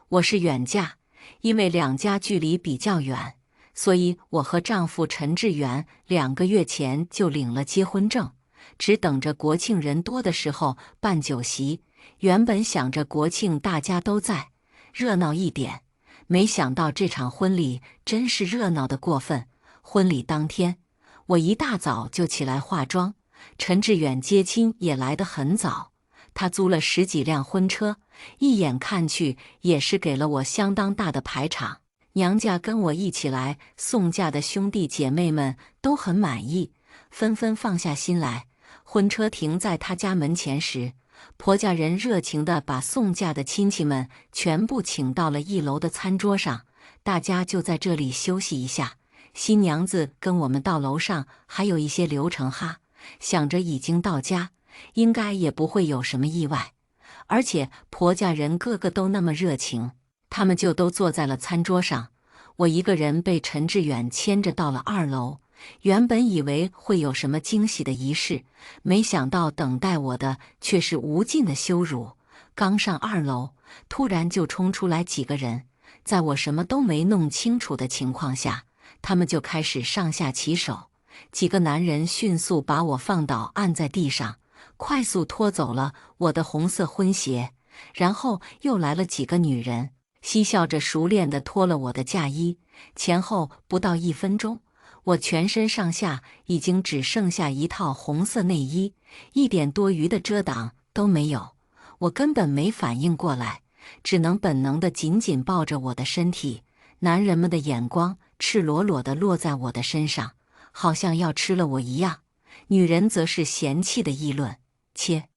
我是远嫁，因为两家距离比较远，所以我和丈夫陈志远2个月前就领了结婚证，只等着国庆人多的时候办酒席。原本想着国庆大家都在，热闹一点，没想到这场婚礼真是热闹的过分。婚礼当天，我一大早就起来化妆，陈志远接亲也来得很早，他租了10几辆婚车，一眼看去也是给了我相当大的排场。娘家跟我一起来送嫁的兄弟姐妹们都很满意，纷纷放下心来。婚车停在他家门前时，婆家人热情地把送嫁的亲戚们全部请到了1楼的餐桌上，大家就在这里休息一下。新娘子跟我们到楼上还有一些流程哈，想着已经到家，应该也不会有什么意外。而且婆家人个个都那么热情，他们就都坐在了餐桌上。我一个人被陈志远牵着到了2楼，原本以为会有什么惊喜的仪式，没想到等待我的却是无尽的羞辱。刚上2楼，突然就冲出来几个人，在我什么都没弄清楚的情况下，他们就开始上下其手。几个男人迅速把我放倒，按在地上，快速拖走了我的红色婚鞋，然后又来了几个女人，嬉笑着熟练地脱了我的嫁衣。前后不到1分钟，我全身上下已经只剩下一套红色内衣，一点多余的遮挡都没有。我根本没反应过来，只能本能地紧紧抱着我的身体。男人们的眼光赤裸裸地落在我的身上，好像要吃了我一样。女人则是嫌弃的议论：切，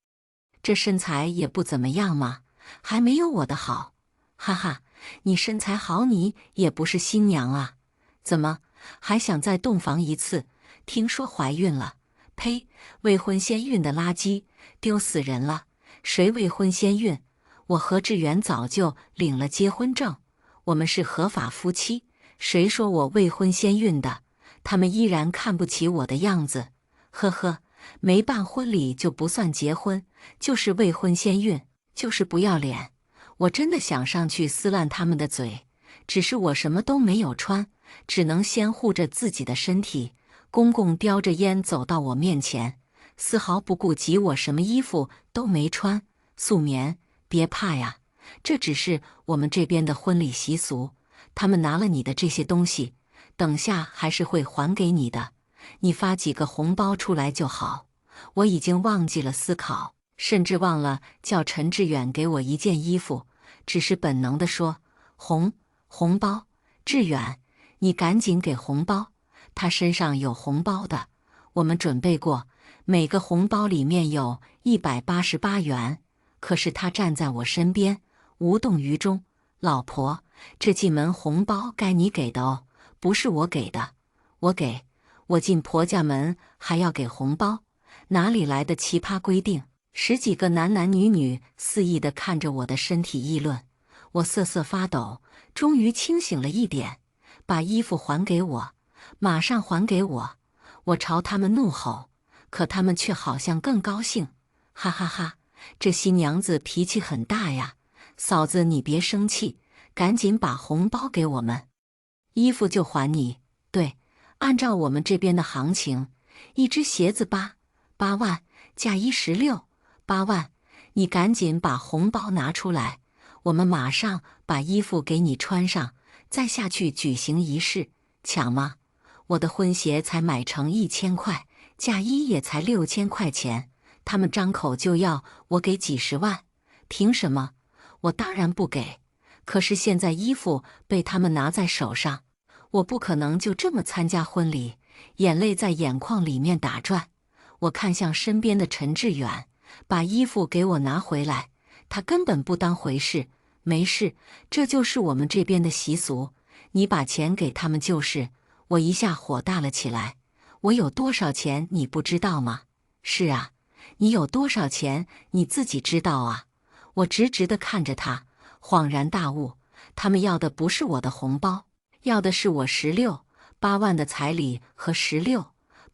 这身材也不怎么样嘛，还没有我的好。哈哈，你身材好，你也不是新娘啊，怎么还想再洞房一次？听说怀孕了？呸，未婚先孕的垃圾，丢死人了！谁未婚先孕？我和志远早就领了结婚证，我们是合法夫妻，谁说我未婚先孕的？他们依然看不起我的样子。呵呵，没办婚礼就不算结婚，就是未婚先孕，就是不要脸。我真的想上去撕烂他们的嘴，只是我什么都没有穿，只能先护着自己的身体。公公叼着烟走到我面前，丝毫不顾及我什么衣服都没穿。素棉，别怕呀，这只是我们这边的婚礼习俗，他们拿了你的这些东西，等下还是会还给你的，你发几个红包出来就好。我已经忘记了思考，甚至忘了叫陈志远给我一件衣服，只是本能地说：红包，志远，你赶紧给红包。他身上有红包的，我们准备过，每个红包里面有188元。可是他站在我身边，无动于衷。老婆，这进门红包该你给的哦，不是我给的。我进婆家门还要给红包，哪里来的奇葩规定？10几个男男女女肆意地看着我的身体议论，我瑟瑟发抖，终于清醒了一点。把衣服还给我，马上还给我！我朝他们怒吼，可他们却好像更高兴。哈哈哈，这新娘子脾气很大呀，嫂子你别生气，赶紧把红包给我们，衣服就还你。对，按照我们这边的行情，一只鞋子8万，嫁衣16，8万。你赶紧把红包拿出来，我们马上把衣服给你穿上，再下去举行仪式。抢吗？我的婚鞋才买成1000块，嫁衣也才6000块钱，他们张口就要我给几十万，凭什么？我当然不给。可是现在衣服被他们拿在手上，我不可能就这么参加婚礼。眼泪在眼眶里面打转，我看向身边的陈志远，把衣服给我拿回来。他根本不当回事，没事，这就是我们这边的习俗，你把钱给他们就是。我一下火大了起来，我有多少钱你不知道吗？是啊，你有多少钱你自己知道啊。我直直地看着他，恍然大悟，他们要的不是我的红包，要的是我16、8万的彩礼和16、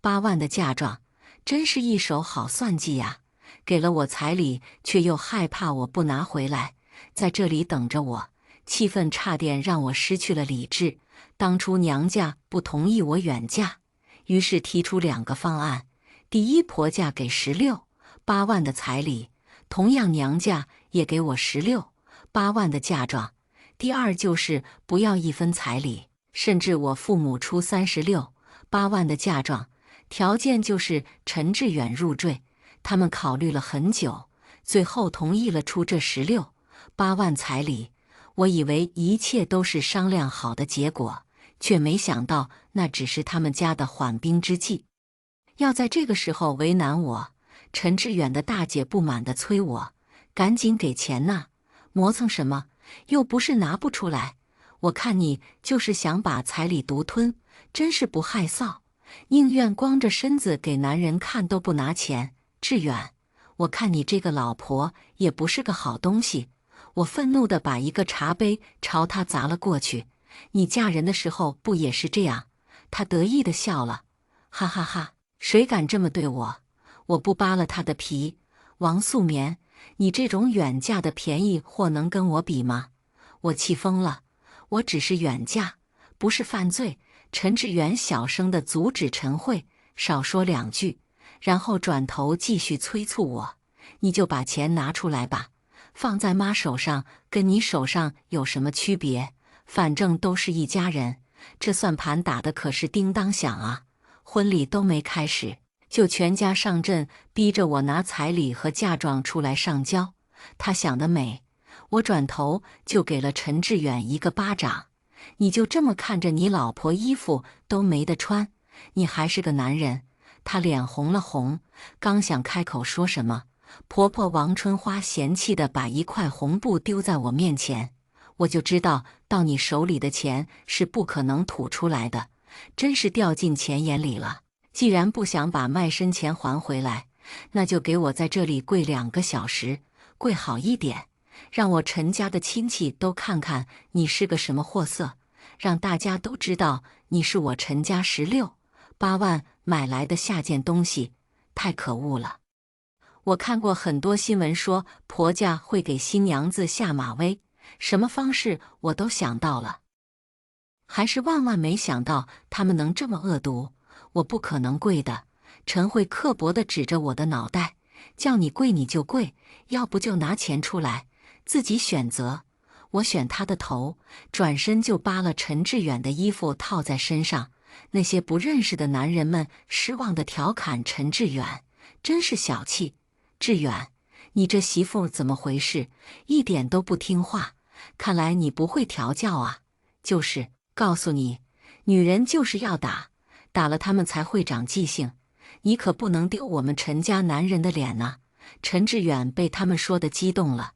8万的嫁妆，真是一手好算计呀。给了我彩礼，却又害怕我不拿回来，在这里等着我，气愤差点让我失去了理智。当初娘家不同意我远嫁，于是提出2个方案：第一，婆家给16.8万的彩礼，同样娘家也给我16.8万的嫁妆；第二就是不要1分彩礼，甚至我父母出36.8万的嫁妆，条件就是陈志远入赘。他们考虑了很久，最后同意了出这16.8万彩礼。我以为一切都是商量好的结果，却没想到那只是他们家的缓兵之计。要在这个时候为难我，陈志远的大姐不满地催我：“赶紧给钱呐，磨蹭什么？又不是拿不出来。我看你就是想把彩礼独吞，真是不害臊，宁愿光着身子给男人看都不拿钱。志远，我看你这个老婆也不是个好东西。”我愤怒地把一个茶杯朝他砸了过去。你嫁人的时候不也是这样？他得意地笑了，哈哈哈，谁敢这么对我？我不扒了他的皮。王素棉，你这种远嫁的便宜货能跟我比吗？我气疯了，我只是远嫁，不是犯罪。陈志远小声地阻止陈慧少说2句，然后转头继续催促我：“你就把钱拿出来吧。放在妈手上跟你手上有什么区别？反正都是一家人。这算盘打的可是叮当响啊！婚礼都没开始，就全家上阵，逼着我拿彩礼和嫁妆出来上交。他想得美！”我转头就给了陈志远一个巴掌。你就这么看着你老婆衣服都没得穿，你还是个男人？他脸红了红，刚想开口说什么，婆婆王春花嫌弃地把一块红布丢在我面前。我就知道到你手里的钱是不可能吐出来的，真是掉进钱眼里了。既然不想把卖身钱还回来，那就给我在这里跪2个小时，跪好一点，让我陈家的亲戚都看看你是个什么货色，让大家都知道你是我陈家16.8万买来的下贱东西，太可恶了。我看过很多新闻说婆家会给新娘子下马威，什么方式我都想到了，还是万万没想到他们能这么恶毒。我不可能跪的。陈慧刻薄地指着我的脑袋，叫你跪你就跪，要不就拿钱出来，自己选择。我选他的头，转身就扒了陈志远的衣服套在身上。那些不认识的男人们失望地调侃陈志远：“真是小气，志远，你这媳妇怎么回事？一点都不听话，看来你不会调教啊。”就是，告诉你，女人就是要打，打了她们才会长记性。你可不能丢我们陈家男人的脸啊！陈志远被他们说得激动了，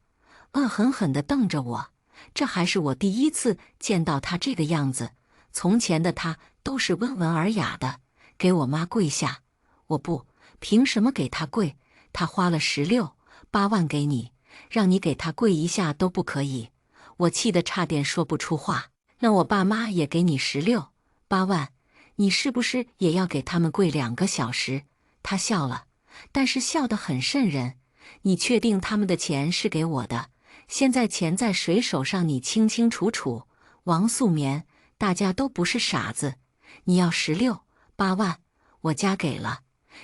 恶狠狠地瞪着我。这还是我第一次见到他这个样子，从前的他都是温文尔雅的，给我妈跪下。我不，凭什么给他跪？他花了16.8万给你，让你给他跪一下都不可以。我气得差点说不出话。那我爸妈也给你16.8万，你是不是也要给他们跪2个小时？他笑了，但是笑得很瘆人。你确定他们的钱是给我的？现在钱在谁手上你清清楚楚。王素棉，大家都不是傻子，你要16.8万，我家给了，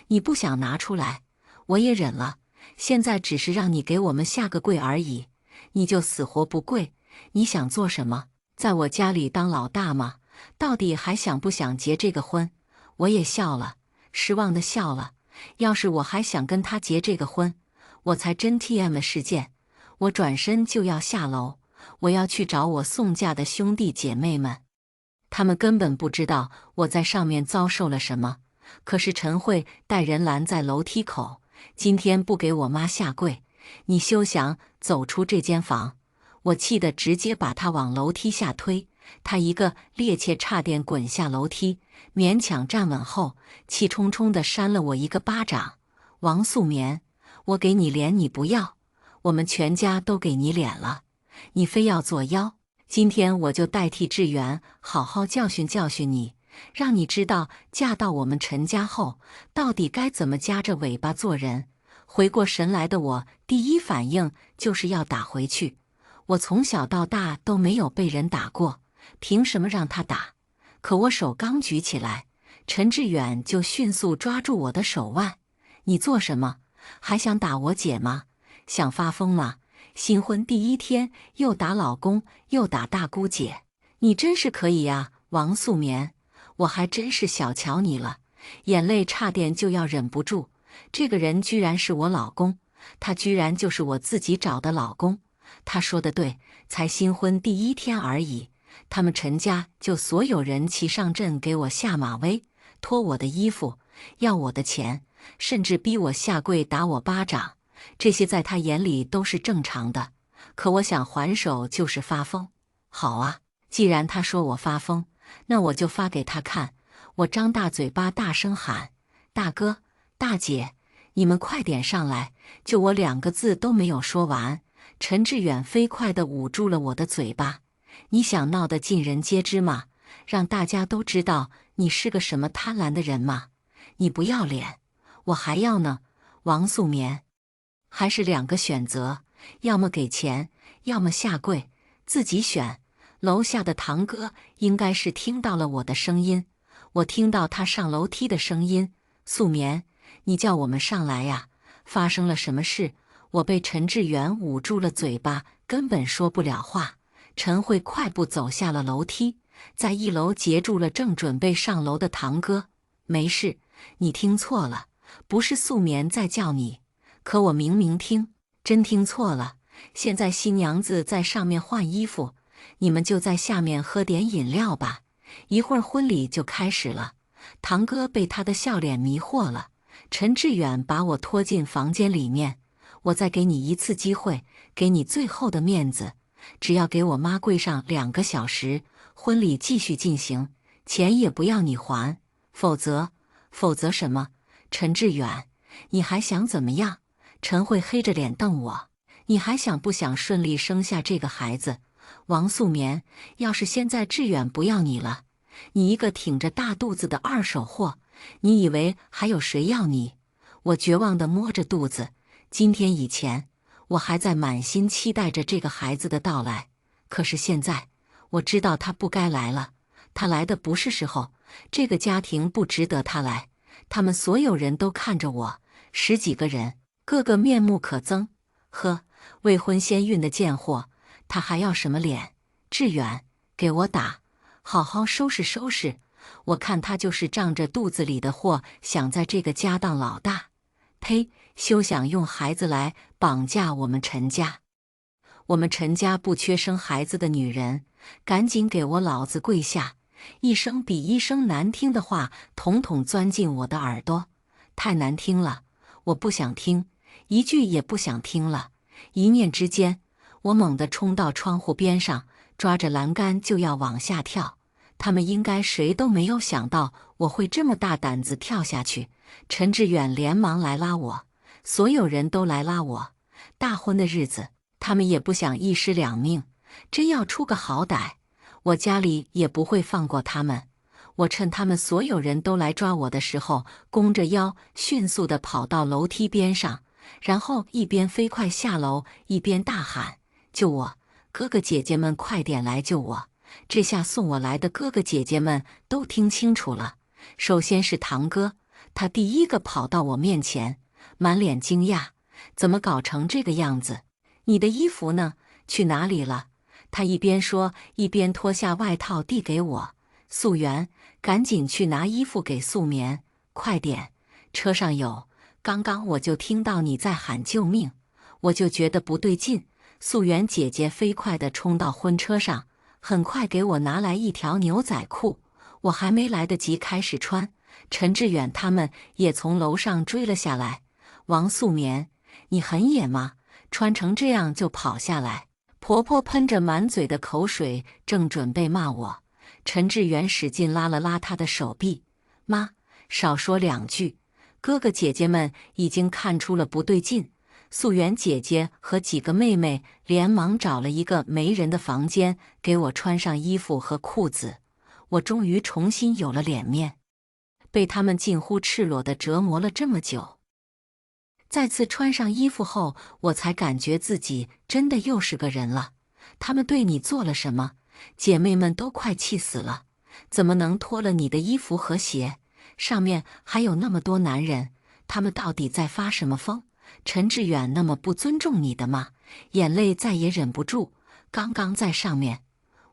你不想拿出来，我也忍了。现在只是让你给我们下个跪而已，你就死活不跪。你想做什么？在我家里当老大吗？到底还想不想结这个婚？我也笑了，失望的笑了。要是我还想跟他结这个婚，我才真 TM 了事件。我转身就要下楼，我要去找我送嫁的兄弟姐妹们。他们根本不知道我在上面遭受了什么。可是陈慧带人拦在楼梯口，今天不给我妈下跪，你休想走出这间房。我气得直接把他往楼梯下推，他一个趔趄差点滚下楼梯，勉强站稳后，气冲冲地扇了我一个巴掌。王素棉，我给你脸你不要，我们全家都给你脸了，你非要作妖。今天我就代替志远好好教训教训你，让你知道嫁到我们陈家后到底该怎么夹着尾巴做人。回过神来的我第一反应就是要打回去。我从小到大都没有被人打过，凭什么让他打？可我手刚举起来，陈志远就迅速抓住我的手腕。你做什么？还想打我姐吗？想发疯吗？新婚第一天又打老公，又打大姑姐，你真是可以呀，王素棉！我还真是小瞧你了，眼泪差点就要忍不住。这个人居然是我老公，他居然就是我自己找的老公。他说的对，才新婚第一天而已，他们陈家就所有人齐上阵给我下马威，脱我的衣服，要我的钱，甚至逼我下跪打我巴掌。这些在他眼里都是正常的，可我想还手就是发疯。好啊，既然他说我发疯，那我就发给他看。我张大嘴巴大声喊：大哥，大姐，你们快点上来！就我2个字都没有说完，陈志远飞快地捂住了我的嘴巴。你想闹得尽人皆知吗？让大家都知道你是个什么贪婪的人吗？你不要脸！我还要呢，王素棉。还是2个选择，要么给钱，要么下跪，自己选。楼下的堂哥应该是听到了我的声音，我听到他上楼梯的声音。素棉，你叫我们上来呀，发生了什么事？我被陈志远捂住了嘴巴，根本说不了话。陈慧快步走下了楼梯，在1楼截住了正准备上楼的堂哥。没事，你听错了，不是素棉在叫你。可我明明真听错了。现在新娘子在上面换衣服，你们就在下面喝点饮料吧，一会儿婚礼就开始了。堂哥被他的笑脸迷惑了。陈志远把我拖进房间里面，我再给你一次机会，给你最后的面子，只要给我妈跪上2个小时，婚礼继续进行，钱也不要你还，否则什么？陈志远，你还想怎么样？陈慧黑着脸瞪我，你还想不想顺利生下这个孩子？王素棉，要是现在志远不要你了，你一个挺着大肚子的二手货，你以为还有谁要你？我绝望地摸着肚子，今天以前，我还在满心期待着这个孩子的到来，可是现在，我知道他不该来了，他来的不是时候，这个家庭不值得他来。他们所有人都看着我，10几个人，个个面目可憎。呵，未婚先孕的贱货，他还要什么脸？志远，给我打，好好收拾收拾。我看他就是仗着肚子里的货，想在这个家当老大。呸！休想用孩子来绑架我们陈家。我们陈家不缺生孩子的女人，赶紧给我老子跪下！一声比一声难听的话统统钻进我的耳朵，太难听了，我不想听，一句也不想听了。一念之间，我猛地冲到窗户边上，抓着栏杆就要往下跳。他们应该谁都没有想到我会这么大胆子跳下去。陈志远连忙来拉我，所有人都来拉我。大婚的日子，他们也不想一尸两命，真要出个好歹，我家里也不会放过他们。我趁他们所有人都来抓我的时候，弓着腰迅速地跑到楼梯边上，然后一边飞快下楼，一边大喊：救我！哥哥姐姐们快点来救我！这下送我来的哥哥姐姐们都听清楚了。首先是堂哥，他第一个跑到我面前，满脸惊讶：怎么搞成这个样子？你的衣服呢？去哪里了？他一边说，一边脱下外套递给我。素媛，赶紧去拿衣服给素棉，快点，车上有。刚刚我就听到你在喊救命，我就觉得不对劲。素媛姐姐飞快地冲到婚车上，很快给我拿来一条牛仔裤。我还没来得及开始穿，陈志远他们也从楼上追了下来。王素棉，你很野吗？穿成这样就跑下来？婆婆喷着满嘴的口水，正准备骂我，陈志远使劲拉了拉她的手臂。妈，少说2句。哥哥姐姐们已经看出了不对劲，素媛姐姐和几个妹妹连忙找了一个没人的房间，给我穿上衣服和裤子。我终于重新有了脸面，被他们近乎赤裸地折磨了这么久。再次穿上衣服后，我才感觉自己真的又是个人了。他们对你做了什么？姐妹们都快气死了，怎么能脱了你的衣服和鞋？上面还有那么多男人，他们到底在发什么疯？陈志远那么不尊重你的吗？眼泪再也忍不住，刚刚在上面，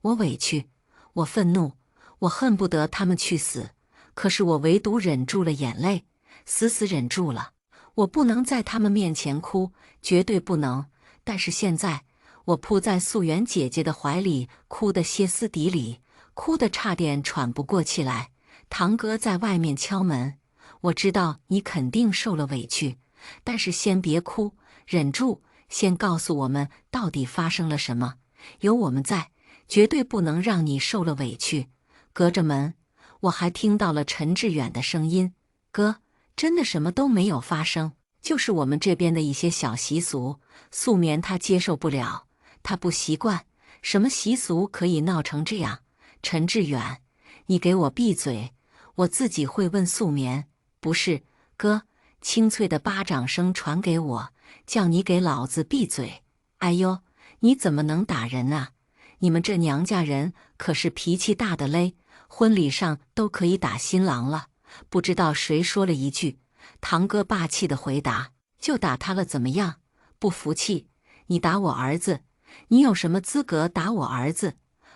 我委屈，我愤怒，我恨不得他们去死，可是我唯独忍住了眼泪，死死忍住了。我不能在他们面前哭，绝对不能。但是现在，我扑在素媛姐姐的怀里，哭得歇斯底里，哭得差点喘不过气来。堂哥在外面敲门，我知道你肯定受了委屈，但是先别哭，忍住，先告诉我们到底发生了什么。有我们在，绝对不能让你受了委屈。隔着门，我还听到了陈志远的声音：“哥，真的什么都没有发生，就是我们这边的一些小习俗，素棉她接受不了，她不习惯，什么习俗可以闹成这样？”陈志远，你给我闭嘴！我自己会问素棉。不是，哥，清脆的巴掌声传给我，叫你给老子闭嘴！哎呦，你怎么能打人啊？你们这娘家人可是脾气大的嘞，婚礼上都可以打新郎了。不知道谁说了一句，堂哥霸气的回答：“就打他了，怎么样？不服气？你打我儿子，你有什么资格打我儿子？”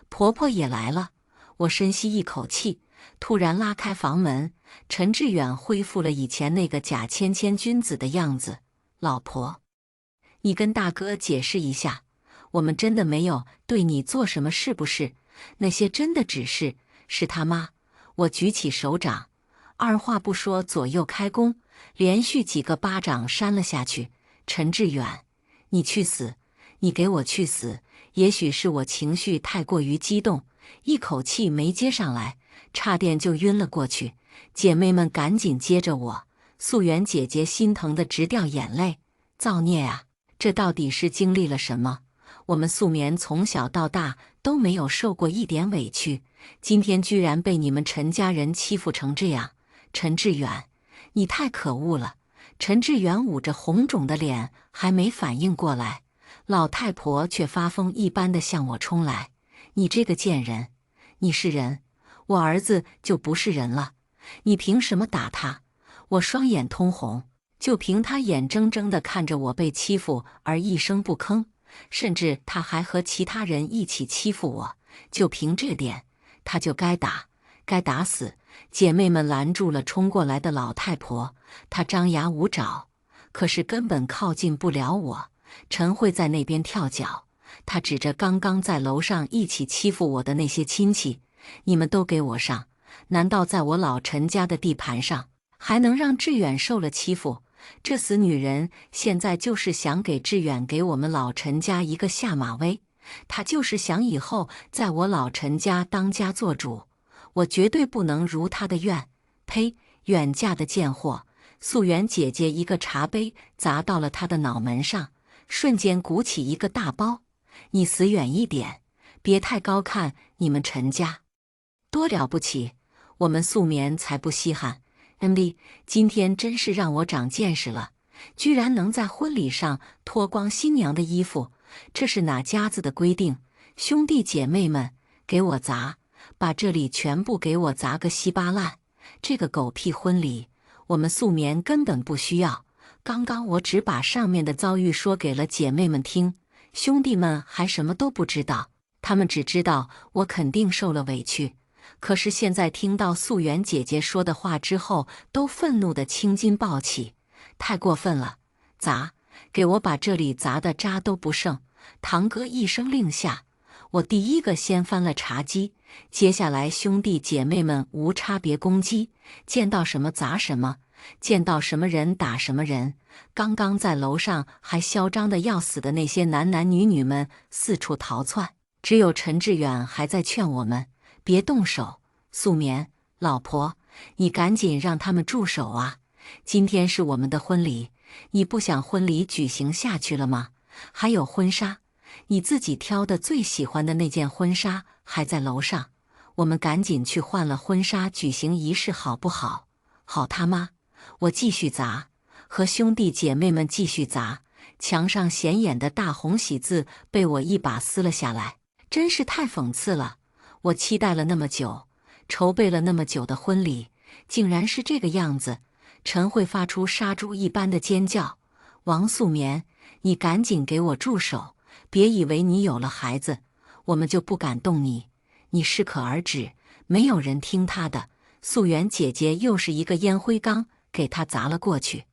婆婆也来了，我深吸一口气，突然拉开房门，陈志远恢复了以前那个假谦谦君子的样子。老婆，你跟大哥解释一下，我们真的没有对你做什么，是不是？那些真的只是他妈。我举起手掌，二话不说，左右开弓，连续几个巴掌扇了下去。陈志远，你去死！你给我去死！也许是我情绪太过于激动，一口气没接上来，差点就晕了过去。姐妹们赶紧接着我，素媛姐姐心疼得直掉眼泪。造孽啊！这到底是经历了什么？我们素棉从小到大都没有受过一点委屈，今天居然被你们陈家人欺负成这样。陈志远，你太可恶了！陈志远捂着红肿的脸，还没反应过来，老太婆却发疯一般的向我冲来。你这个贱人，你是人，我儿子就不是人了，你凭什么打他？我双眼通红，就凭他眼睁睁地看着我被欺负而一声不吭，甚至他还和其他人一起欺负我，就凭这点，他就该打，该打死。姐妹们拦住了冲过来的老太婆，她张牙舞爪，可是根本靠近不了我。陈慧在那边跳脚，她指着刚刚在楼上一起欺负我的那些亲戚：“你们都给我上！难道在我老陈家的地盘上，还能让志远受了欺负？这死女人现在就是想给志远给我们老陈家一个下马威，她就是想以后在我老陈家当家做主。我绝对不能如她的愿！呸！远嫁的贱货！”素媛姐姐一个茶杯砸到了她的脑门上，瞬间鼓起一个大包。你死远一点，别太高看你们陈家，多了不起，我们素棉才不稀罕。MD， 今天真是让我长见识了，居然能在婚礼上脱光新娘的衣服，这是哪家子的规定？兄弟姐妹们，给我砸！把这里全部给我砸个稀巴烂！这个狗屁婚礼，我们素棉根本不需要。刚刚我只把上面的遭遇说给了姐妹们听，兄弟们还什么都不知道，他们只知道我肯定受了委屈。可是现在听到素媛姐姐说的话之后，都愤怒的青筋暴起，太过分了！砸！给我把这里砸的渣都不剩！堂哥一声令下，我第一个掀翻了茶几，接下来兄弟姐妹们无差别攻击，见到什么砸什么，见到什么人打什么人。刚刚在楼上还嚣张的要死的那些男男女女们四处逃窜，只有陈志远还在劝我们别动手。素棉，老婆，你赶紧让他们住手啊！今天是我们的婚礼，你不想婚礼举行下去了吗？还有婚纱，你自己挑的最喜欢的那件婚纱还在楼上，我们赶紧去换了婚纱举行仪式好不好？好他妈！我继续砸，和兄弟姐妹们继续砸。墙上显眼的大红喜字被我一把撕了下来，真是太讽刺了。我期待了那么久，筹备了那么久的婚礼，竟然是这个样子。陈慧发出杀猪一般的尖叫：“王素棉，你赶紧给我住手！别以为你有了孩子，我们就不敢动你。你适可而止，没有人听他的。”素媛姐姐又是一个烟灰缸给他砸了过去。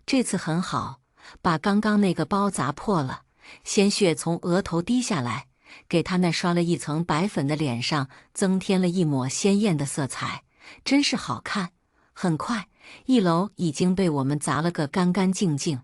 这次很好，把刚刚那个包砸破了，鲜血从额头滴下来，给他那刷了一层白粉的脸上增添了一抹鲜艳的色彩，真是好看。很快，一楼已经被我们砸了个干干净净。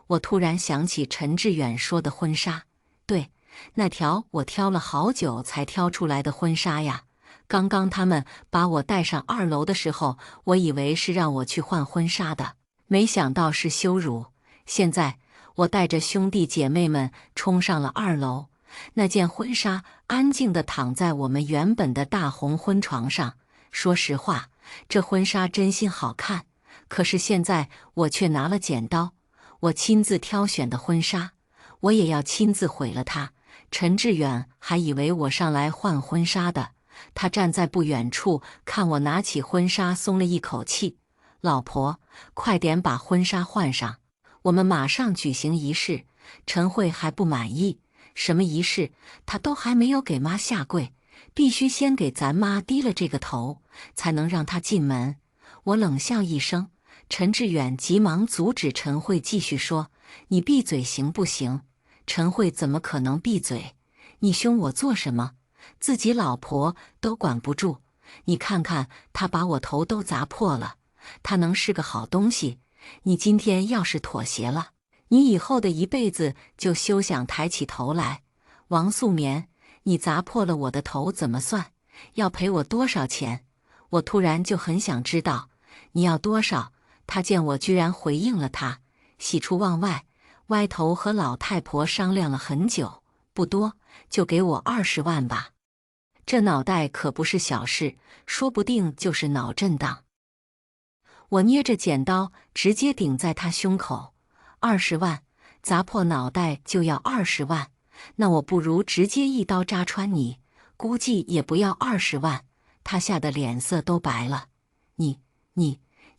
我突然想起陈志远说的婚纱，对，那条我挑了好久才挑出来的婚纱呀。刚刚他们把我带上2楼的时候，我以为是让我去换婚纱的，没想到是羞辱。现在我带着兄弟姐妹们冲上了2楼，那件婚纱安静地躺在我们原本的大红婚床上。说实话，这婚纱真心好看，可是现在我却拿了剪刀，我亲自挑选的婚纱，我也要亲自毁了它。陈志远还以为我上来换婚纱的，他站在不远处看我拿起婚纱，松了一口气。老婆，快点把婚纱换上，我们马上举行仪式。陈慧还不满意，什么仪式？他都还没有给妈下跪，必须先给咱妈低了这个头，才能让她进门。我冷笑一声，陈志远急忙阻止陈慧继续说：“你闭嘴行不行？”陈慧怎么可能闭嘴？你凶我做什么？自己老婆都管不住，你看看他把我头都砸破了，他能是个好东西？你今天要是妥协了，你以后的一辈子就休想抬起头来。王素棉，你砸破了我的头怎么算？要赔我多少钱？我突然就很想知道，你要多少？他见我居然回应了他，喜出望外，歪头和老太婆商量了很久，不多，就给我20万吧。这脑袋可不是小事，说不定就是脑震荡。我捏着剪刀直接顶在他胸口，20万，砸破脑袋就要20万，那我不如直接一刀扎穿你，估计也不要20万。他吓得脸色都白了。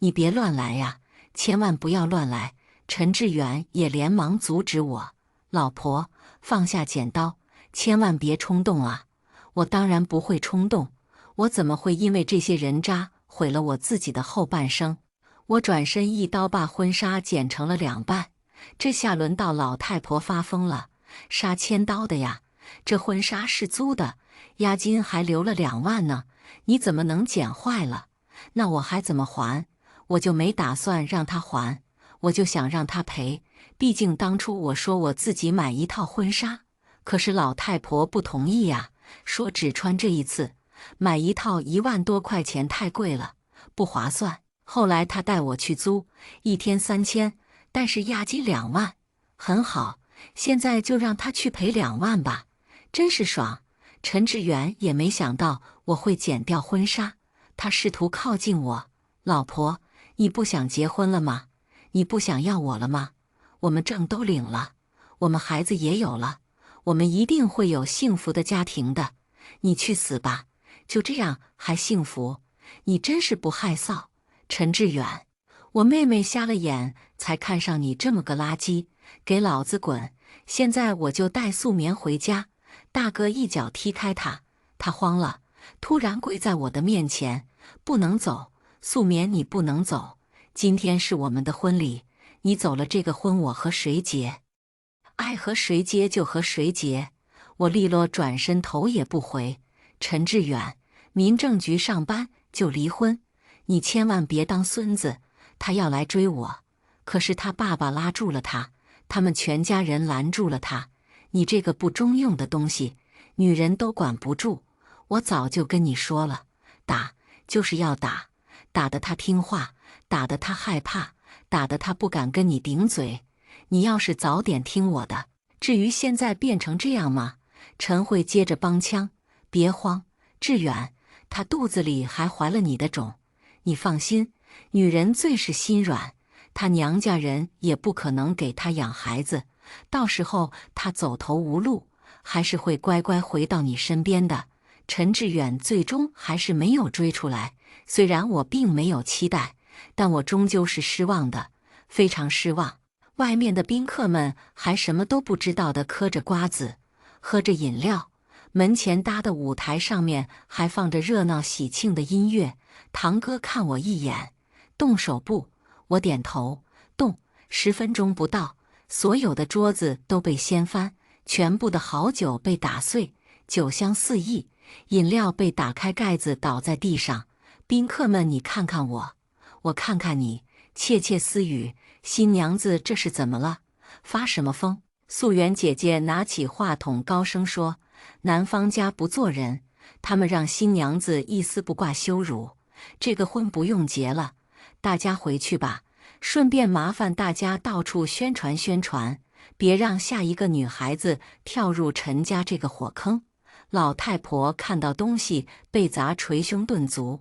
你别乱来呀，千万不要乱来。陈志远也连忙阻止我，老婆，放下剪刀，千万别冲动啊。我当然不会冲动，我怎么会因为这些人渣毁了我自己的后半生？我转身一刀把婚纱剪成了2半。这下轮到老太婆发疯了，杀千刀的呀！这婚纱是租的，押金还留了2万呢，你怎么能剪坏了？那我还怎么还？我就没打算让他还，我就想让他赔。毕竟当初我说我自己买一套婚纱，可是老太婆不同意呀。说只穿这一次，买一套1万多块钱太贵了，不划算。后来他带我去租，一天3000，但是押金2万，很好。现在就让他去赔2万吧，真是爽。陈志远也没想到我会剪掉婚纱，他试图靠近我。老婆，你不想结婚了吗？你不想要我了吗？我们证都领了，我们孩子也有了。我们一定会有幸福的家庭的，你去死吧！就这样还幸福？你真是不害臊，陈志远！我妹妹瞎了眼才看上你这么个垃圾，给老子滚！现在我就带素棉回家。大哥一脚踢开他，他慌了，突然跪在我的面前，不能走，素棉你不能走，今天是我们的婚礼，你走了这个婚我和谁结？爱和谁结就和谁结。我利落转身，头也不回。陈志远，民政局上班就离婚，你千万别当孙子。他要来追我，可是他爸爸拉住了他，他们全家人拦住了他。你这个不中用的东西，女人都管不住。我早就跟你说了，打就是要打，打得他听话，打得他害怕，打得他不敢跟你顶嘴。你要是早点听我的，至于现在变成这样吗？陈慧接着帮腔，别慌，志远，她肚子里还怀了你的种。你放心，女人最是心软，他娘家人也不可能给他养孩子，到时候他走投无路，还是会乖乖回到你身边的。陈志远最终还是没有追出来，虽然我并没有期待，但我终究是失望的，非常失望。外面的宾客们还什么都不知道地嗑着瓜子，喝着饮料。门前搭的舞台上面还放着热闹喜庆的音乐。堂哥看我一眼，动手不？我点头，动。10分钟不到，所有的桌子都被掀翻，全部的好酒被打碎，酒香四溢，饮料被打开盖子倒在地上。宾客们你看看我，我看看你，窃窃私语。新娘子这是怎么了？发什么疯？素媛姐姐拿起话筒高声说：男方家不做人，他们让新娘子一丝不挂羞辱，这个婚不用结了，大家回去吧。顺便麻烦大家到处宣传宣传，别让下一个女孩子跳入陈家这个火坑。老太婆看到东西被砸，捶胸顿足。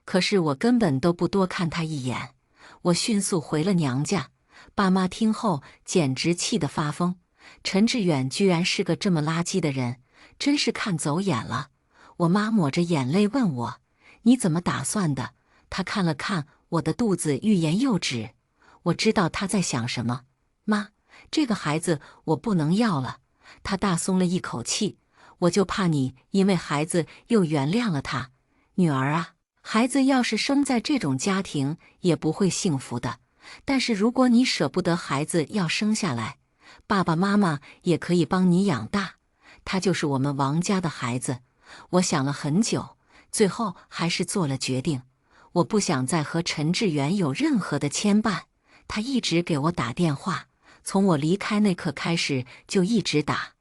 可是我根本都不多看她一眼，我迅速回了娘家。爸妈听后简直气得发疯，陈志远居然是个这么垃圾的人，真是看走眼了。我妈抹着眼泪问我：你怎么打算的？她看了看我的肚子，欲言又止。我知道她在想什么。妈，这个孩子我不能要了。她大松了一口气。我就怕你因为孩子又原谅了他。女儿啊，孩子要是生在这种家庭也不会幸福的，但是如果你舍不得孩子要生下来，爸爸妈妈也可以帮你养大，他就是我们王家的孩子。我想了很久，最后还是做了决定。我不想再和陈志远有任何的牵绊，他一直给我打电话，从我离开那刻开始就一直打，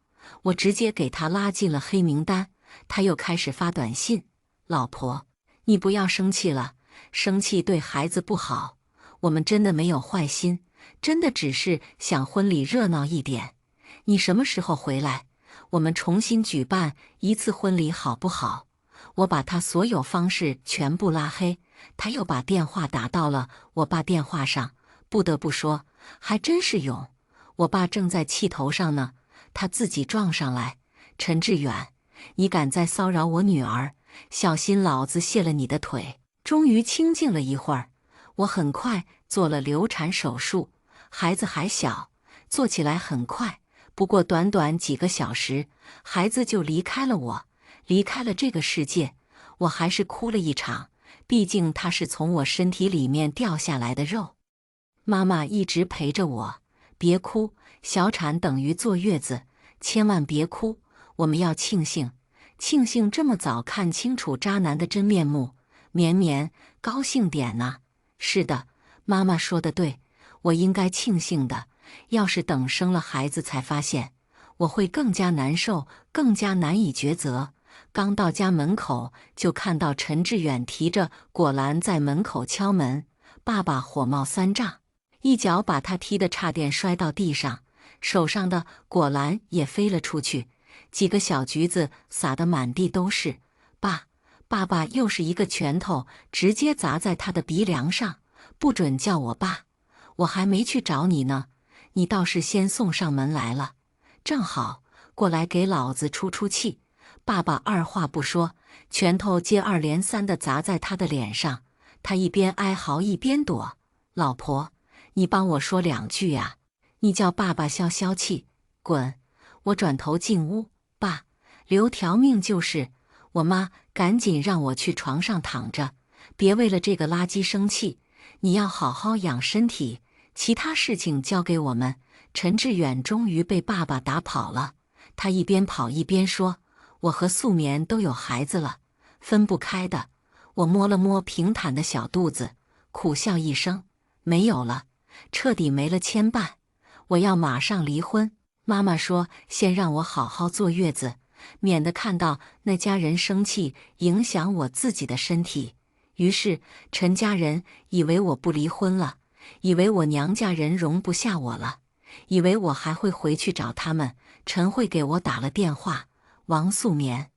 我直接给他拉进了黑名单。他又开始发短信：老婆，你不要生气了，生气对孩子不好，我们真的没有坏心，真的只是想婚礼热闹一点。你什么时候回来？我们重新举办一次婚礼好不好？我把他所有方式全部拉黑，他又把电话打到了我爸电话上。不得不说，还真是勇。我爸正在气头上呢，他自己撞上来。陈志远，你敢再骚扰我女儿，小心老子卸了你的腿。终于清静了一会儿，我很快做了流产手术，孩子还小，做起来很快，不过短短几个小时，孩子就离开了我，离开了这个世界。我还是哭了一场，毕竟他是从我身体里面掉下来的肉。妈妈一直陪着我，别哭，小产等于坐月子，千万别哭，我们要庆幸，庆幸这么早看清楚渣男的真面目。绵绵，高兴点呐。是的，妈妈说的对，我应该庆幸的。要是等生了孩子才发现，我会更加难受，更加难以抉择。刚到家门口，就看到陈志远提着果篮在门口敲门，爸爸火冒三丈，一脚把他踢得差点摔到地上，手上的果篮也飞了出去，几个小橘子撒得满地都是。爸爸又是一个拳头直接砸在他的鼻梁上，不准叫我爸，我还没去找你呢，你倒是先送上门来了，正好过来给老子出出气。爸爸二话不说，拳头接二连三地砸在他的脸上，他一边哀嚎一边躲。老婆，你帮我说2句呀，你叫爸爸消消气，滚！我转头进屋，爸，留条命就是。我妈赶紧让我去床上躺着，别为了这个垃圾生气，你要好好养身体，其他事情交给我们。陈志远终于被爸爸打跑了，他一边跑一边说：我和素棉都有孩子了，分不开的。我摸了摸平坦的小肚子，苦笑一声：没有了，彻底没了牵绊。我要马上离婚。妈妈说先让我好好坐月子，免得看到那家人生气，影响我自己的身体。于是陈家人以为我不离婚了，以为我娘家人容不下我了，以为我还会回去找他们。陈慧给我打了电话，王素棉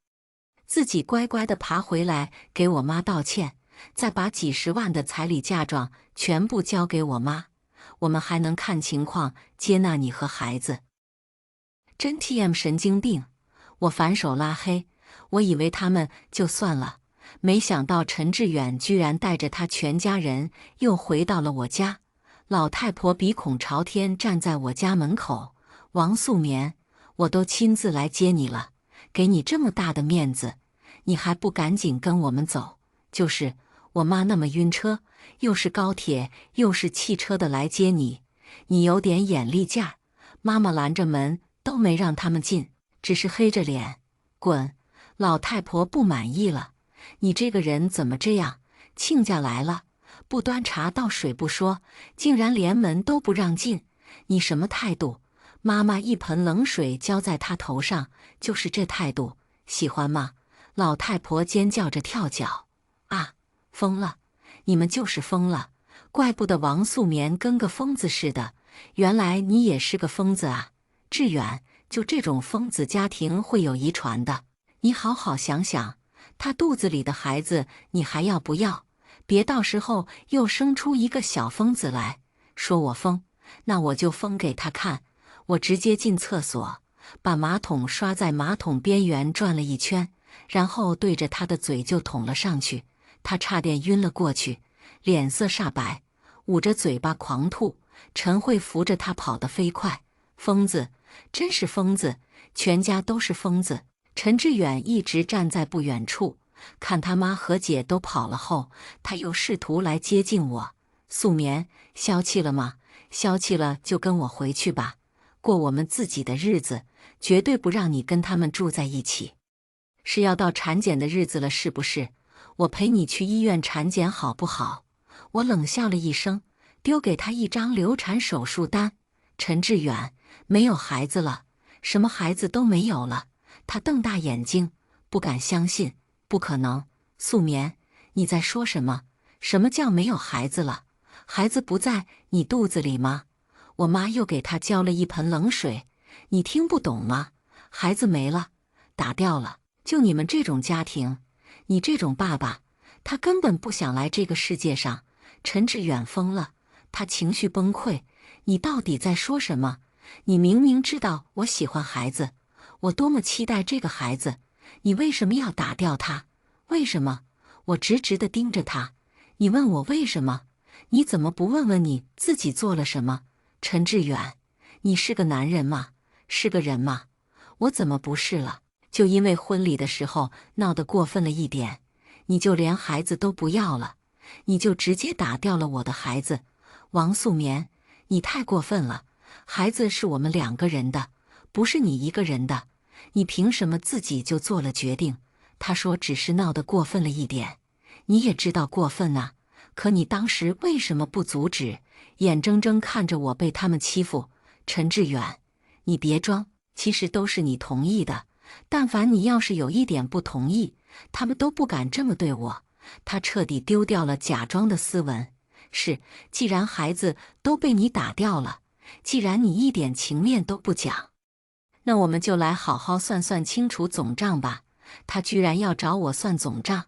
自己乖乖地爬回来给我妈道歉，再把几10万的彩礼嫁妆全部交给我妈。我们还能看情况接纳你和孩子。真 TM 神经病！我反手拉黑，我以为他们就算了，没想到陈志远居然带着他全家人又回到了我家。老太婆鼻孔朝天站在我家门口，王素棉，我都亲自来接你了，给你这么大的面子，你还不赶紧跟我们走？就是我妈那么晕车，又是高铁又是汽车的来接你，你有点眼力劲儿。妈妈拦着门都没让他们进，只是黑着脸滚。老太婆不满意了，你这个人怎么这样？亲家来了，不端茶倒水不说，竟然连门都不让进，你什么态度？妈妈一盆冷水浇在他头上，就是这态度，喜欢吗？老太婆尖叫着跳脚，啊，疯了！你们就是疯了！怪不得王素棉跟个疯子似的，原来你也是个疯子啊！志远，就这种疯子家庭会有遗传的，你好好想想，他肚子里的孩子你还要不要？别到时候又生出一个小疯子来，说我疯，那我就疯给他看。我直接进厕所，把马桶刷在马桶边缘转了一圈，然后对着他的嘴就捅了上去，他差点晕了过去，脸色煞白，捂着嘴巴狂吐。陈慧扶着他跑得飞快，疯子，真是疯子，全家都是疯子。陈志远一直站在不远处，看他妈和姐都跑了后，他又试图来接近我。素棉，消气了吗？消气了就跟我回去吧，过我们自己的日子，绝对不让你跟他们住在一起。是要到产检的日子了是不是？我陪你去医院产检好不好？我冷笑了一声，丢给他一张流产手术单。陈志远，没有孩子了，什么孩子都没有了。他瞪大眼睛，不敢相信，不可能。素棉，你在说什么？什么叫没有孩子了？孩子不在你肚子里吗？我妈又给他浇了一盆冷水，你听不懂吗？孩子没了，打掉了。就你们这种家庭，你这种爸爸，他根本不想来这个世界上。陈志远疯了，他情绪崩溃。你到底在说什么？你明明知道我喜欢孩子，我多么期待这个孩子，你为什么要打掉他？为什么？我直直地盯着他，你问我为什么？你怎么不问问你自己做了什么？陈志远，你是个男人吗？是个人吗？我怎么不是了？就因为婚礼的时候闹得过分了一点，你就连孩子都不要了，你就直接打掉了我的孩子。王素棉，你太过分了，孩子是我们两个人的，不是你一个人的，你凭什么自己就做了决定？他说只是闹得过分了一点，你也知道过分啊，可你当时为什么不阻止？眼睁睁看着我被他们欺负。陈志远，你别装，其实都是你同意的，但凡你要是有一点不同意，他们都不敢这么对我。他彻底丢掉了假装的斯文。是，既然孩子都被你打掉了，既然你一点情面都不讲，那我们就来好好算算清楚总账吧。他居然要找我算总账，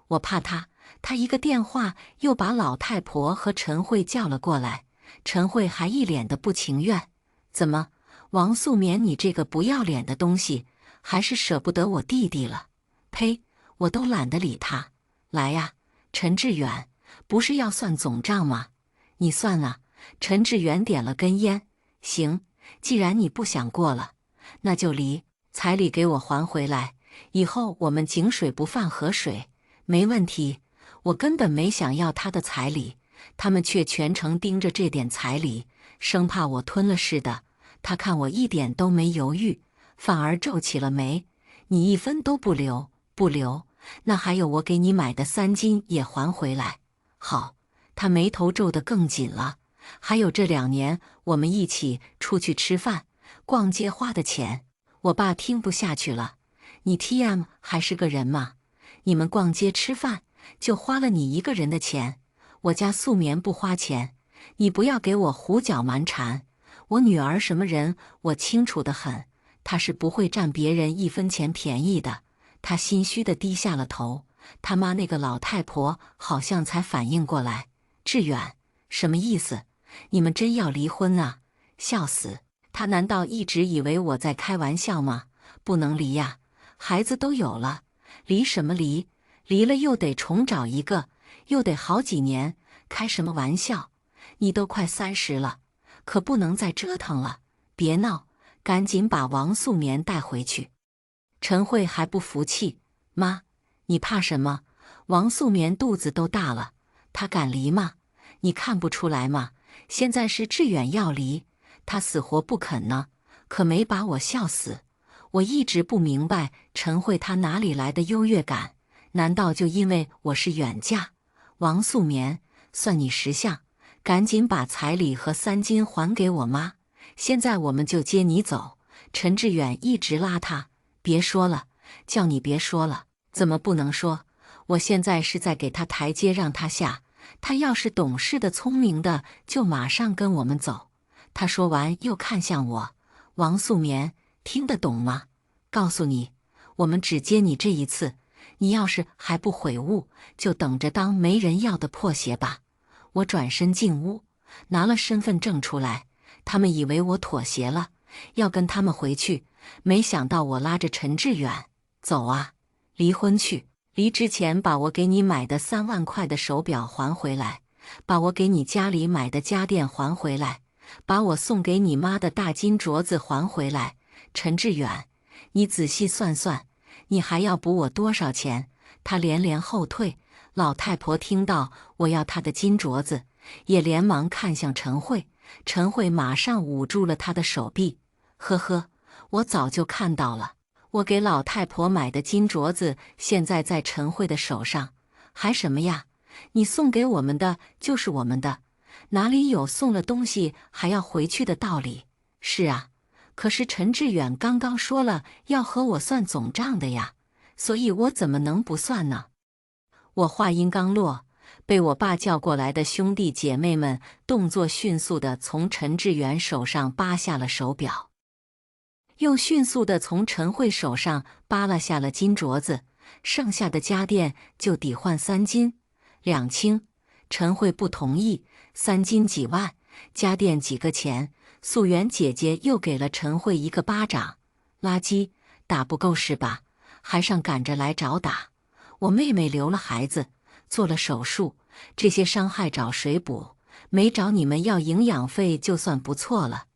我怕他一个电话又把老太婆和陈慧叫了过来。陈慧还一脸的不情愿，怎么，王素棉，你这个不要脸的东西，还是舍不得我弟弟了？呸，我都懒得理他。来呀，陈志远，不是要算总账吗？你算啊。陈志远点了根烟，行，既然你不想过了，那就离。彩礼给我还回来，以后我们井水不犯河水。没问题，我根本没想要他的彩礼，他们却全程盯着这点彩礼，生怕我吞了似的。他看我一点都没犹豫，反而皱起了眉。你一分都不留？不留，那还有我给你买的3斤也还回来。好，他眉头皱得更紧了。还有这2年我们一起出去吃饭、逛街花的钱，我爸听不下去了。你 TM 还是个人吗？你们逛街吃饭就花了你一个人的钱，我家素棉不花钱，你不要给我胡搅蛮缠。我女儿什么人我清楚得很，她是不会占别人1分钱便宜的。她心虚地低下了头。他妈那个老太婆好像才反应过来，志远，什么意思？你们真要离婚啊？笑死！他难道一直以为我在开玩笑吗？不能离呀，孩子都有了，离什么离？离了又得重找一个，又得好几年，开什么玩笑？你都快30了，可不能再折腾了。别闹，赶紧把王素棉带回去。陈慧还不服气，妈，你怕什么？王素棉肚子都大了，她敢离吗？你看不出来吗？现在是志远要离，他死活不肯呢，可没把我笑死。我一直不明白陈慧她哪里来的优越感，难道就因为我是远嫁？王素棉，算你识相，赶紧把彩礼和3金还给我妈，现在我们就接你走。陈志远一直拉他，别说了，叫你别说了。怎么不能说？我现在是在给他台阶让他下，他要是懂事的聪明的，就马上跟我们走。他说完又看向我，王素棉，听得懂吗？告诉你，我们只接你这一次，你要是还不悔悟，就等着当没人要的破鞋吧。我转身进屋，拿了身份证出来，他们以为我妥协了，要跟他们回去，没想到我拉着陈志远，走啊，离婚去。离之前把我给你买的3万块的手表还回来，把我给你家里买的家电还回来，把我送给你妈的大金镯子还回来。陈志远，你仔细算算，你还要补我多少钱？他连连后退。老太婆听到我要她的金镯子，也连忙看向陈慧，陈慧马上捂住了她的手臂。呵呵，我早就看到了。我给老太婆买的金镯子现在在陈慧的手上，还什么呀？你送给我们的就是我们的，哪里有送了东西还要回去的道理？是啊，可是陈志远刚刚说了要和我算总账的呀，所以我怎么能不算呢？我话音刚落，被我爸叫过来的兄弟姐妹们动作迅速地从陈志远手上扒下了手表，又迅速地从陈慧手上扒拉下了金镯子，剩下的家电就抵换3金2清。陈慧不同意，3金几万，家电几个钱。素媛姐姐又给了陈慧一个巴掌，垃圾，打不够是吧？还上赶着来找打。我妹妹留了孩子，做了手术，这些伤害找谁补？没找你们要营养费就算不错了，